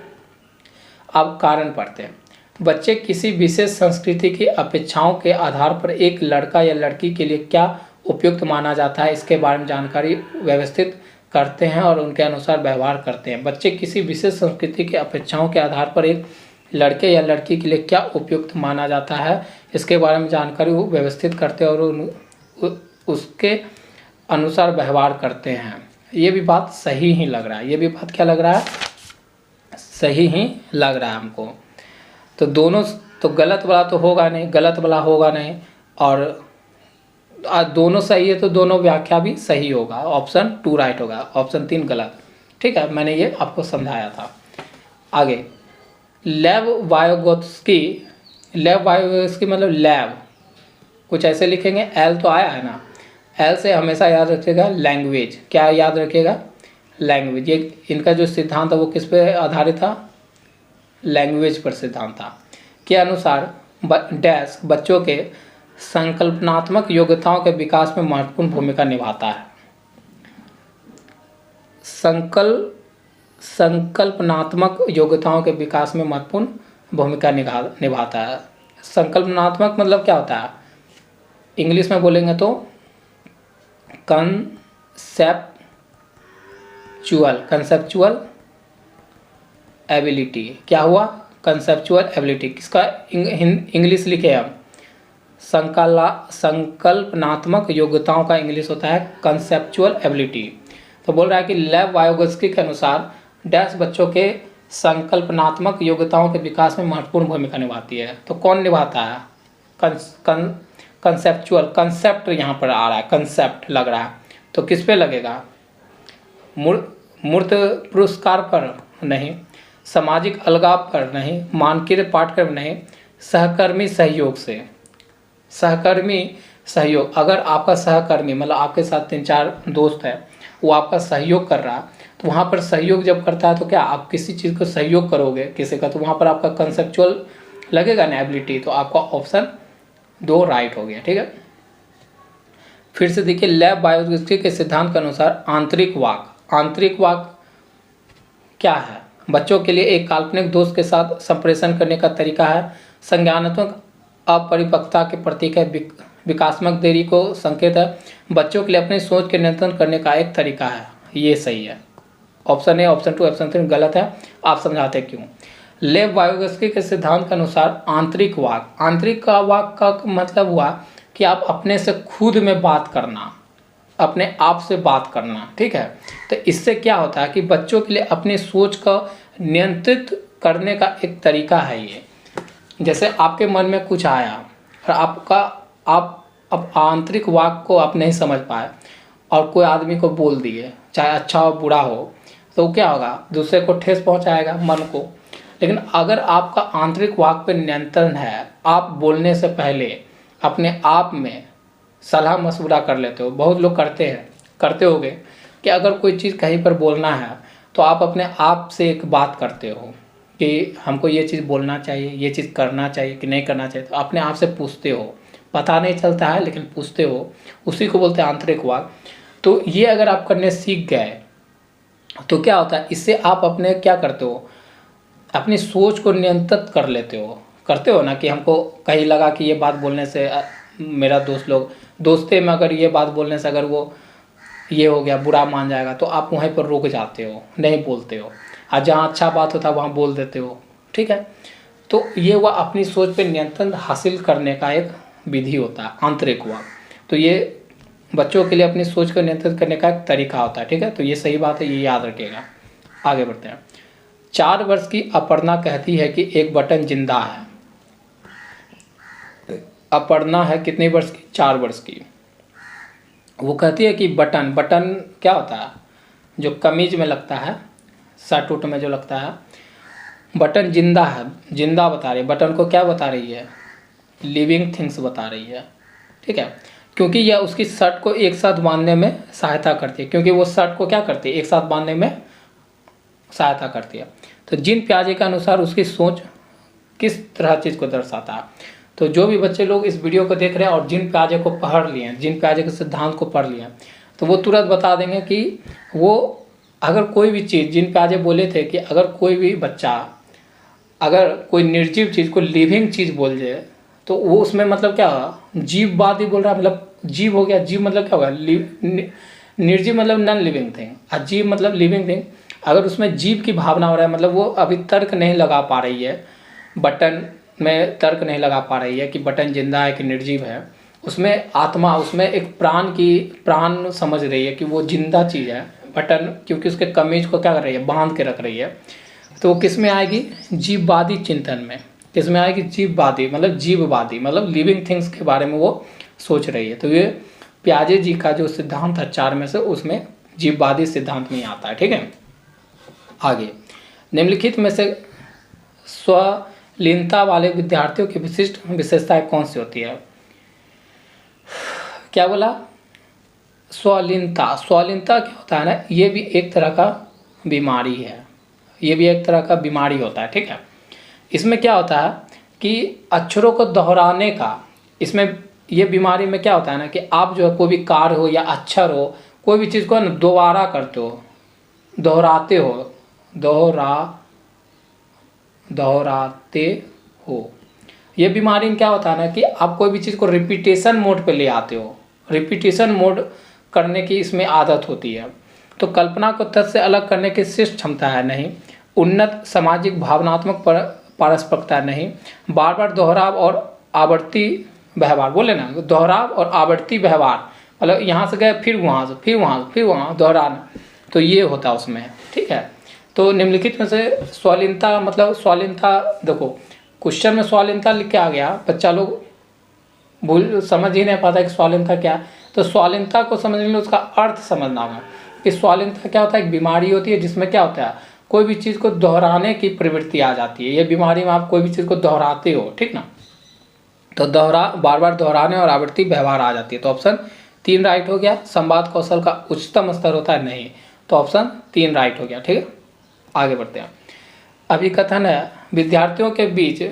Speaker 1: अब कारण पढ़ते हैं। बच्चे किसी विशेष संस्कृति की अपेक्षाओं के आधार पर एक लड़का या लड़की के लिए क्या उपयुक्त माना जाता है, इसके बारे में जानकारी व्यवस्थित करते हैं और उनके अनुसार व्यवहार करते हैं। बच्चे किसी विशेष संस्कृति की अपेक्षाओं के आधार पर एक लड़के या लड़की के लिए क्या उपयुक्त माना जाता है, इसके बारे में जानकारी व्यवस्थित करते हैं और उसके अनुसार व्यवहार करते हैं। ये भी बात सही ही लग रहा है। ये भी बात क्या लग रहा है? सही ही लग रहा है हमको। तो दोनों, तो गलत वाला तो होगा नहीं, गलत वाला होगा नहीं, और दोनों सही है तो दोनों व्याख्या भी सही होगा। ऑप्शन 2 राइट होगा, ऑप्शन 3 गलत, ठीक है। मैंने ये आपको समझाया था। आगे, लेव वायोगोत्स्की मतलब लैब, कुछ ऐसे लिखेंगे। एल तो आया है ना, एल से हमेशा याद रखिएगा लैंग्वेज। क्या याद रखिएगा? लैंग्वेज। ये इनका जो सिद्धांत है वो किस पे आधारित था? लैंग्वेज पर सिद्धांत था। के अनुसार डैश बच्चों के संकल्पनात्मक योग्यताओं के विकास में महत्वपूर्ण भूमिका निभाता है। संकल्पनात्मक योग्यताओं के विकास में महत्वपूर्ण भूमिका निभाता है। संकल्पनात्मक मतलब क्या होता है? इंग्लिश में बोलेंगे तो कंसेप्चुअल एबिलिटी। क्या हुआ? Conceptual ability. किसका इंग्लिश लिखे हम? संकल्पनात्मक योग्यताओं का इंग्लिश होता है कंसेप्चुअल एबिलिटी। तो बोल रहा है कि लेव वायोगोत्स्की के अनुसार डैश बच्चों के संकल्पनात्मक योग्यताओं के विकास में महत्वपूर्ण भूमिका निभाती है। तो कौन निभाता है? कंसेप्चुअल, कंसेप्ट यहाँ पर आ रहा है, कंसेप्ट लग रहा है, तो किस पे लगेगा? मूर्त पुरस्कार पर नहीं, सामाजिक अलगाव पर नहीं, मानकीय पाठ्यक्रम नहीं, सहकर्मी सहयोग से। सहकर्मी सहयोग, अगर आपका सहकर्मी मतलब आपके साथ 3-4 दोस्त है, वो आपका सहयोग कर रहा है, तो वहाँ पर सहयोग जब करता है तो क्या आप किसी चीज़ को सहयोग करोगे किसी का, तो वहाँ पर आपका कंसेप्चुअल लगेगा ना एबिलिटी। तो आपका ऑप्शन 2 राइट हो गया, ठीक है। फिर से देखिए, लेव वायोगोत्स्की के सिद्धांत के अनुसार आंतरिक वाक क्या है? बच्चों के लिए एक काल्पनिक दोस्त के साथ संप्रेषण करने का तरीका है। संज्ञानात्मक अपरिपक्वता के प्रतीक है। विकासात्मक देरी को संकेत है। बच्चों के लिए अपनी सोच के नियंत्रण करने का एक तरीका है। ये सही है। ऑप्शन ए, ऑप्शन 2, ऑप्शन 3 गलत है। आप समझाते क्यों। लेव वायोगस्की के सिद्धांत के अनुसार आंतरिक वाक, आंतरिक का वाक का मतलब हुआ कि आप अपने से खुद में बात करना, अपने आप से बात करना, ठीक है। तो इससे क्या होता है कि बच्चों के लिए अपनी सोच को नियंत्रित करने का एक तरीका है ये। जैसे आपके मन में कुछ आया और आप अब आंतरिक वाक को आप नहीं समझ पाए और कोई आदमी को बोल दिए, चाहे अच्छा हो बुरा हो, तो क्या होगा, दूसरे को ठेस पहुंचाएगा मन को। लेकिन अगर आपका आंतरिक वाक पे नियंत्रण है, आप बोलने से पहले अपने आप में सलाह मशवरा कर लेते हो, बहुत लोग करते हैं, करते होगे कि अगर कोई चीज़ कहीं पर बोलना है तो आप अपने आप से एक बात करते हो कि हमको ये चीज़ बोलना चाहिए, ये चीज़ करना चाहिए कि नहीं करना चाहिए, तो अपने आप से पूछते हो, पता नहीं चलता है लेकिन पूछते हो, उसी को बोलते हैं आंतरिक वाक। तो ये अगर आप करने सीख गए तो क्या होता है, इससे आप अपने क्या करते हो, अपनी सोच को नियंत्रित कर लेते हो, करते हो ना कि हमको कहीं लगा कि ये बात बोलने से मेरा दोस्ते में अगर ये बात बोलने से अगर वो ये हो गया, बुरा मान जाएगा, तो आप वहीं पर रुक जाते हो, नहीं बोलते हो, और जहाँ अच्छा बात होता है वहाँ बोल देते हो, ठीक है। तो ये हुआ अपनी सोच पे नियंत्रण हासिल करने का एक विधि होता है, आंतरिक वाक। तो ये बच्चों के लिए अपनी सोच को नियंत्रित करने का एक तरीका होता है, ठीक है। तो ये सही बात है, ये याद रखिएगा। आगे बढ़ते हैं। 4 वर्ष की अपर्णा कहती है कि एक बटन जिंदा है। अपर्णा है कितने वर्ष की, 4 वर्ष की। वो कहती है कि बटन क्या होता है, जो कमीज में लगता है, शर्ट उट में जो लगता है, बटन जिंदा है, जिंदा बता रही है। बटन को क्या बता रही है, लिविंग थिंग्स बता रही है, ठीक है। क्योंकि यह उसकी शर्ट को एक साथ बांधने में सहायता करती है, क्योंकि वो शर्ट को क्या करती है, एक साथ बांधने में सहायता करती है। तो जिन प्याजे के अनुसार उसकी सोच किस तरह चीज़ को दर्शाता है। तो जो भी बच्चे लोग इस वीडियो को देख रहे हैं और जिन प्याजे को पढ़ लिए हैं, जिन प्याजे के सिद्धांत को पढ़ लिए हैं, तो वो तुरंत बता देंगे कि वो अगर कोई भी चीज़, जिन प्याजे बोले थे कि अगर कोई भी बच्चा अगर कोई निर्जीव चीज़ को लिविंग चीज़ बोल जाए तो वो उसमें मतलब क्या होगा, जीववादी बोल रहा है, मतलब जीव हो गया। जीव मतलब क्या होगा, निर्जीव मतलब नॉन लिविंग थिंग, और जीव मतलब लिविंग थिंग। अगर उसमें जीव की भावना हो रहा है, मतलब वो अभी तर्क नहीं लगा पा रही है, बटन में तर्क नहीं लगा पा रही है कि बटन जिंदा है कि निर्जीव है, उसमें आत्मा, उसमें एक प्राण समझ रही है कि वो जिंदा चीज़ है बटन, क्योंकि उसके कमीज को क्या कर रही है, बांध के रख रही है। तो वो किस में आएगी, जीववादी चिंतन में। किस में आएगी, जीववादी मतलब लिविंग थिंग्स के बारे में वो सोच रही है। तो ये प्याजे जी का जो सिद्धांत है 4 में से, उसमें जीववादी सिद्धांत में आता है, ठीक है। आगे, निम्नलिखित में से स्वलीनता वाले विद्यार्थियों की विशिष्ट विशेषताएं कौन सी होती है। क्या बोला, स्वलीनता। स्वलीनता क्या होता है ना, ये भी एक तरह का बीमारी है, ये भी एक तरह का बीमारी होता है, ठीक है। इसमें क्या होता है कि अक्षरों को दोहराने का, इसमें ये बीमारी में क्या होता है ना कि आप जो है कोई भी कार्य हो या अक्षर हो, कोई भी चीज़ को ना दोबारा करते हो, दोहराते हो। ये बीमारी में क्या होता है ना कि आप कोई भी चीज़ को रिपीटेशन मोड पे ले आते हो, रिपीटेशन मोड करने की इसमें आदत होती है। तो कल्पना को तथ्य से अलग करने की शिष्ट क्षमता है नहीं, उन्नत सामाजिक भावनात्मक पारस्परिकता नहीं, बार बार दोहराव और आवर्ती व्यवहार, बोले ना, दोहराव और आवर्ती व्यवहार, मतलब यहाँ से गए फिर वहाँ से, फिर वहाँ दोहराना, तो ये होता है उसमें, ठीक है। तो निम्नलिखित में से स्वलीनता, मतलब स्वलीनता, देखो क्वेश्चन में स्वलीनता लिख के आ गया, बच्चा लोग समझ ही नहीं पाता कि स्वलीनता क्या है। तो स्वलीनता को समझने में उसका अर्थ समझना होगा कि स्वलीनता क्या होता है। एक बीमारी होती है जिसमें क्या होता है, कोई भी चीज़ को दोहराने की प्रवृत्ति आ जाती है। ये बीमारी में आप कोई भी चीज़ को दोहराते हो, ठीक ना, तो बार बार दोहराने और आवर्ती व्यवहार आ जाती है। तो ऑप्शन 3 राइट हो गया। संवाद कौशल का उच्चतम स्तर होता है नहीं, तो ऑप्शन 3 राइट हो गया, ठीक है। आगे बढ़ते हैं। अभिकथन है, विद्यार्थियों के बीच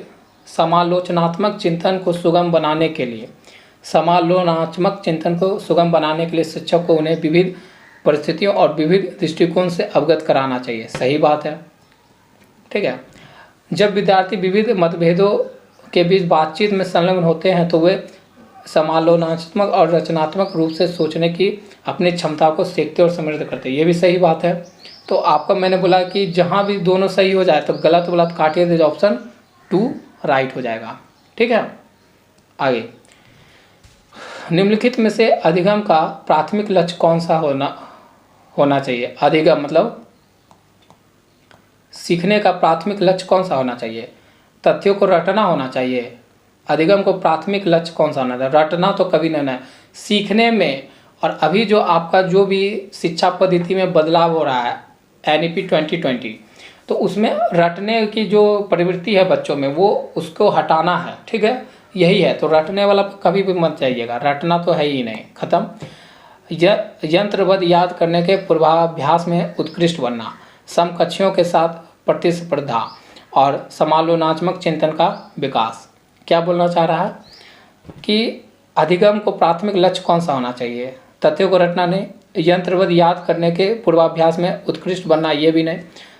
Speaker 1: समालोचनात्मक चिंतन को सुगम बनाने के लिए, शिक्षक को उन्हें विविध परिस्थितियों और विविध दृष्टिकोण से अवगत कराना चाहिए। सही बात है, ठीक है। जब विद्यार्थी विविध मतभेदों के बीच बातचीत में संलग्न होते हैं तो वे समालोचनात्मक और रचनात्मक रूप से सोचने की अपनी क्षमता को सीखते और समृद्ध करते हैं। ये भी सही बात है। तो आपका मैंने बोला कि जहाँ भी दोनों सही हो जाए तो गलत वाला काटिए तो ऑप्शन 2 राइट हो जाएगा। ठीक है, आगे निम्नलिखित में से अधिगम का प्राथमिक लक्ष्य कौन सा होना चाहिए। अधिगम मतलब सीखने का प्राथमिक लक्ष्य कौन सा होना चाहिए। तथ्यों को रटना होना चाहिए। अधिगम को प्राथमिक लक्ष्य कौन सा होना चाहिए। रटना तो कभी नहीं है, सीखने में। और अभी जो आपका जो भी शिक्षा पद्धति में बदलाव हो रहा है NEP 2020, तो उसमें रटने की जो प्रवृत्ति है बच्चों में वो उसको हटाना है। ठीक है, यही है। तो रटने वाला कभी भी मत जाइएगा, रटना तो है ही नहीं, खत्म। यंत्रवत याद करने के पूर्वाभ्यास में उत्कृष्ट बनना, समकक्षियों के साथ प्रतिस्पर्धा और समालोचनात्मक चिंतन का विकास। क्या बोलना चाह रहा है कि अधिगम को प्राथमिक लक्ष्य कौन सा होना चाहिए। तथ्यों को रटना नहीं, यंत्रवत याद करने के पूर्वाभ्यास में उत्कृष्ट बनना ये भी नहीं,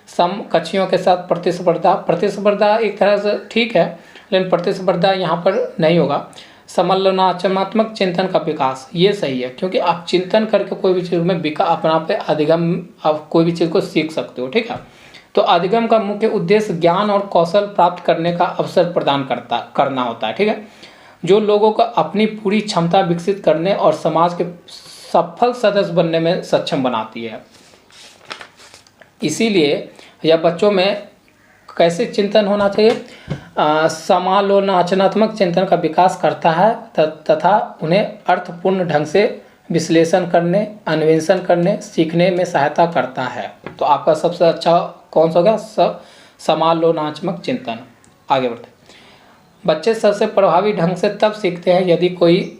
Speaker 1: समकक्षियों के साथ प्रतिस्पर्धा। प्रतिस्पर्धा एक तरह से ठीक है, लेकिन प्रतिस्पर्धा यहाँ पर नहीं होगा। समालोचनात्मक चिंतन का विकास ये सही है, क्योंकि आप चिंतन करके कोई भी चीज़ में अपना पे अधिगम आप कोई भी चीज़ को सीख सकते हो। ठीक है, तो अधिगम का मुख्य उद्देश्य ज्ञान और कौशल प्राप्त करने का अवसर प्रदान करना होता है। ठीक है, जो लोगों को अपनी पूरी क्षमता विकसित करने और समाज के सफल सदस्य बनने में सक्षम बनाती है। इसीलिए यह बच्चों में कैसे चिंतन होना चाहिए, समालोचनात्मक चिंतन का विकास करता है तथा उन्हें अर्थपूर्ण ढंग से विश्लेषण करने, अन्वेषण करने, सीखने में सहायता करता है। तो आपका सबसे अच्छा कौन सा होगा, समालोचनात्मक चिंतन। आगे बढ़ते, बच्चे सबसे प्रभावी ढंग से तब सीखते हैं यदि कोई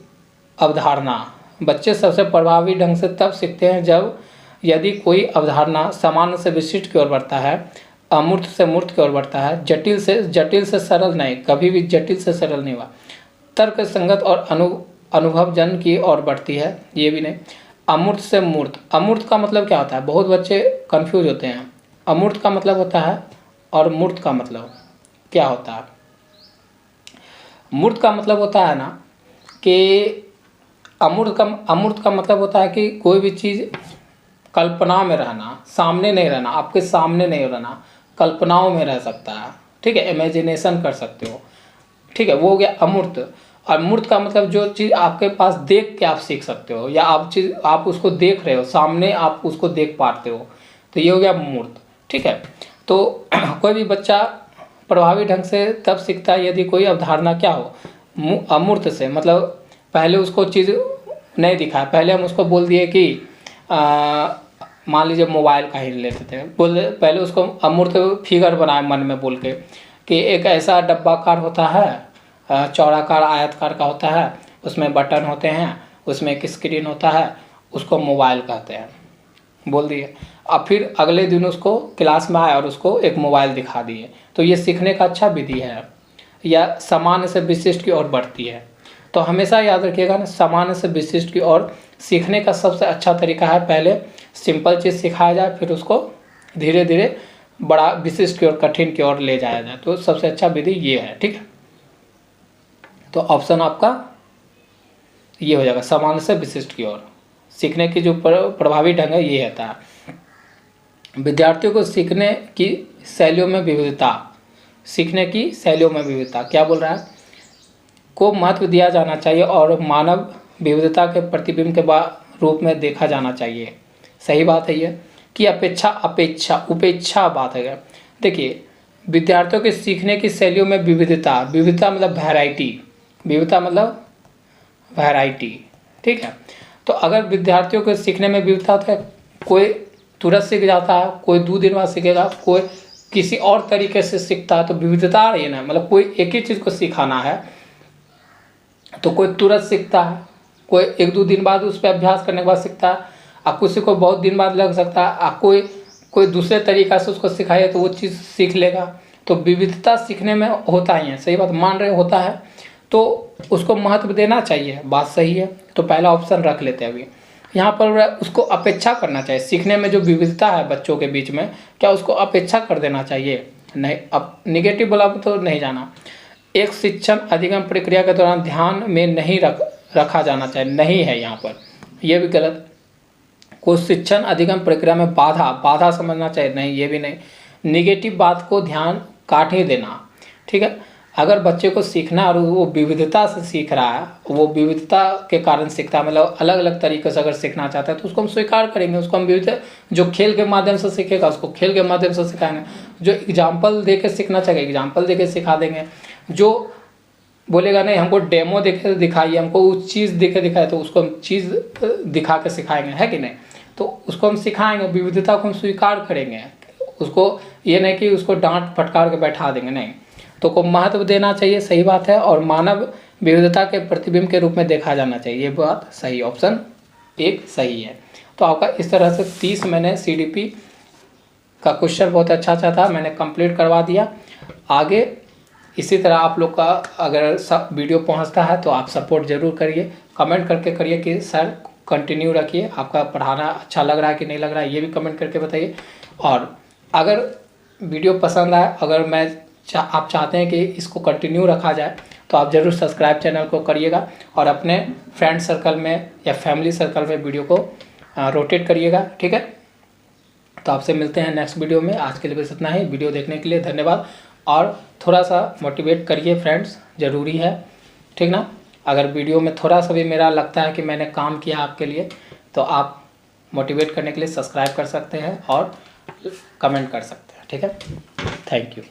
Speaker 1: अवधारणा। बच्चे सबसे प्रभावी ढंग से तब सीखते हैं जब यदि कोई अवधारणा सामान्य से विशिष्ट की ओर बढ़ता है, अमूर्त से मूर्त की ओर बढ़ता है, जटिल से सरल नहीं, कभी भी जटिल से सरल नहीं हुआ, तर्क संगत और अनुभवजन की ओर बढ़ती है, ये भी नहीं। अमूर्त से मूर्त, अमूर्त का मतलब क्या होता है, बहुत बच्चे कंफ्यूज होते हैं। अमूर्त का मतलब होता है और मूर्त का मतलब क्या होता है। मूर्त का मतलब होता है ना कि अमूर्त का मतलब होता है कि कोई भी चीज़ कल्पना में रहना, सामने नहीं रहना, आपके सामने नहीं रहना, कल्पनाओं में रह सकता है। ठीक है, इमेजिनेशन कर सकते हो। ठीक है, वो हो गया अमूर्त। और मूर्त का मतलब जो चीज़ आपके पास देख के आप सीख सकते हो, या आप उसको देख रहे हो, सामने आप उसको देख पाते हो, तो ये हो गया मूर्त। ठीक है, तो कोई भी बच्चा प्रभावी ढंग से तब सीखता है यदि कोई अवधारणा क्या हो, अमूर्त से, मतलब पहले उसको चीज़ नहीं दिखा, पहले हम उसको बोल दिए कि मान लीजिए मोबाइल का ही लेते थे, पहले उसको अमूर्त फिगर बनाए मन में बोल के कि एक ऐसा डब्बाकार होता है, चौड़ाकार आयतकार का होता है, उसमें बटन होते हैं, उसमें एक स्क्रीन होता है, उसको मोबाइल कहते हैं, बोल दिए। अब फिर अगले दिन उसको क्लास में आए और उसको एक मोबाइल दिखा दिए, तो ये सीखने का अच्छा विधि है, या सामान्य से विशिष्ट की ओर बढ़ती है। तो हमेशा याद रखिएगा ना, सामान्य से विशिष्ट की ओर सीखने का सबसे अच्छा तरीका है पहले सिंपल चीज़ सिखाया जाए, फिर उसको धीरे धीरे बड़ा विशिष्ट की ओर, कठिन की ओर ले जाया जाए। तो सबसे अच्छा विधि ये है। ठीक है, तो ऑप्शन आपका ये हो जाएगा, सामान्य से विशिष्ट की ओर सीखने की जो प्रभावी ढंग है ये रहता है। विद्यार्थियों को सीखने की शैलियों में विविधता, सीखने की शैलियों में विविधता क्या बोल रहा है, को महत्व दिया जाना चाहिए और मानव विविधता के प्रतिबिंब के रूप में देखा जाना चाहिए। सही बात है ये कि उपेक्षा बात है। देखिए, विद्यार्थियों के सीखने की शैलियों में विविधता मतलब वैरायटी। ठीक है, तो अगर विद्यार्थियों के सीखने में विविधता है, कोई तुरंत सीख जाता है, कोई 2 दिन बाद सीखेगा, कोई किसी और तरीके से सीखता है, तो विविधता है ना, मतलब कोई एक ही चीज़ को सिखाना है तो कोई तुरंत सीखता है, कोई 1-2 दिन बाद उस पर अभ्यास करने के बाद सीखता है, और किसी को बहुत दिन बाद लग सकता है, और कोई दूसरे तरीक़ा से उसको सिखाइए तो वो चीज़ सीख लेगा। तो विविधता सीखने में होता ही है, सही बात मान रहे होता है, तो उसको महत्व देना चाहिए, बात सही है। तो पहला ऑप्शन रख लेते हैं। अभी यहाँ पर उसको अपेक्षा करना चाहिए, सीखने में जो विविधता है बच्चों के बीच में, क्या उसको अपेक्षा कर देना चाहिए, नहीं, अब निगेटिव बोला तो नहीं जाना। एक शिक्षण अधिगम प्रक्रिया के दौरान ध्यान में नहीं रखा जाना चाहिए, नहीं है यहाँ पर, ये भी गलत। को शिक्षण अधिगम प्रक्रिया में बाधा समझना चाहिए, नहीं, ये भी नहीं। निगेटिव बात को ध्यान काट ही देना, ठीक है। अगर बच्चे को सीखना और वो विविधता से सीख रहा है, वो विविधता के कारण सीखता है, मतलब अलग अलग तरीके से अगर सीखना चाहता है तो उसको हम स्वीकार करेंगे, उसको हम विविध, जो खेल के माध्यम से सीखेगा उसको खेल के माध्यम से सिखाएंगे, जो एग्जाम्पल दे के सीखना चाहिए एग्जाम्पल दे के सिखा देंगे, जो बोलेगा नहीं हमको डेमो देखे दिखाइए, हमको वो चीज़ देखे दिखाए, तो उसको हम चीज़ दिखा के सिखाएंगे, है कि नहीं। तो उसको हम सिखाएंगे, विविधता को हम स्वीकार करेंगे, उसको ये नहीं कि उसको डांट फटकार के बैठा देंगे, नहीं। तो को महत्व देना चाहिए, सही बात है, और मानव विविधता के प्रतिबिंब के रूप में देखा जाना चाहिए, ये बात सही, ऑप्शन 1 सही है। तो आपका इस तरह से 30 मैंने CDP का क्वेश्चन बहुत अच्छा था, मैंने कंप्लीट करवा दिया। आगे इसी तरह आप लोग का अगर सब वीडियो पहुंचता है तो आप सपोर्ट ज़रूर करिए, कमेंट करके करिए कि सर कंटिन्यू रखिए, आपका पढ़ाना अच्छा लग रहा है कि नहीं लग रहा है, ये भी कमेंट करके बताइए। और अगर वीडियो पसंद आए, अगर आप चाहते हैं कि इसको कंटिन्यू रखा जाए, तो आप ज़रूर सब्सक्राइब चैनल को करिएगा और अपने फ्रेंड सर्कल में या फैमिली सर्कल में वीडियो को रोटेट करिएगा, ठीक है। तो आपसे मिलते हैं नेक्स्ट वीडियो में, आज के लिए बस इतना ही। वीडियो देखने के लिए धन्यवाद, और थोड़ा सा मोटिवेट करिए फ्रेंड्स, ज़रूरी है, ठीक ना। अगर वीडियो में थोड़ा सा भी मेरा लगता है कि मैंने काम किया आपके लिए, तो आप मोटिवेट करने के लिए सब्सक्राइब कर सकते हैं और कमेंट कर सकते हैं, ठीक है। Thank you.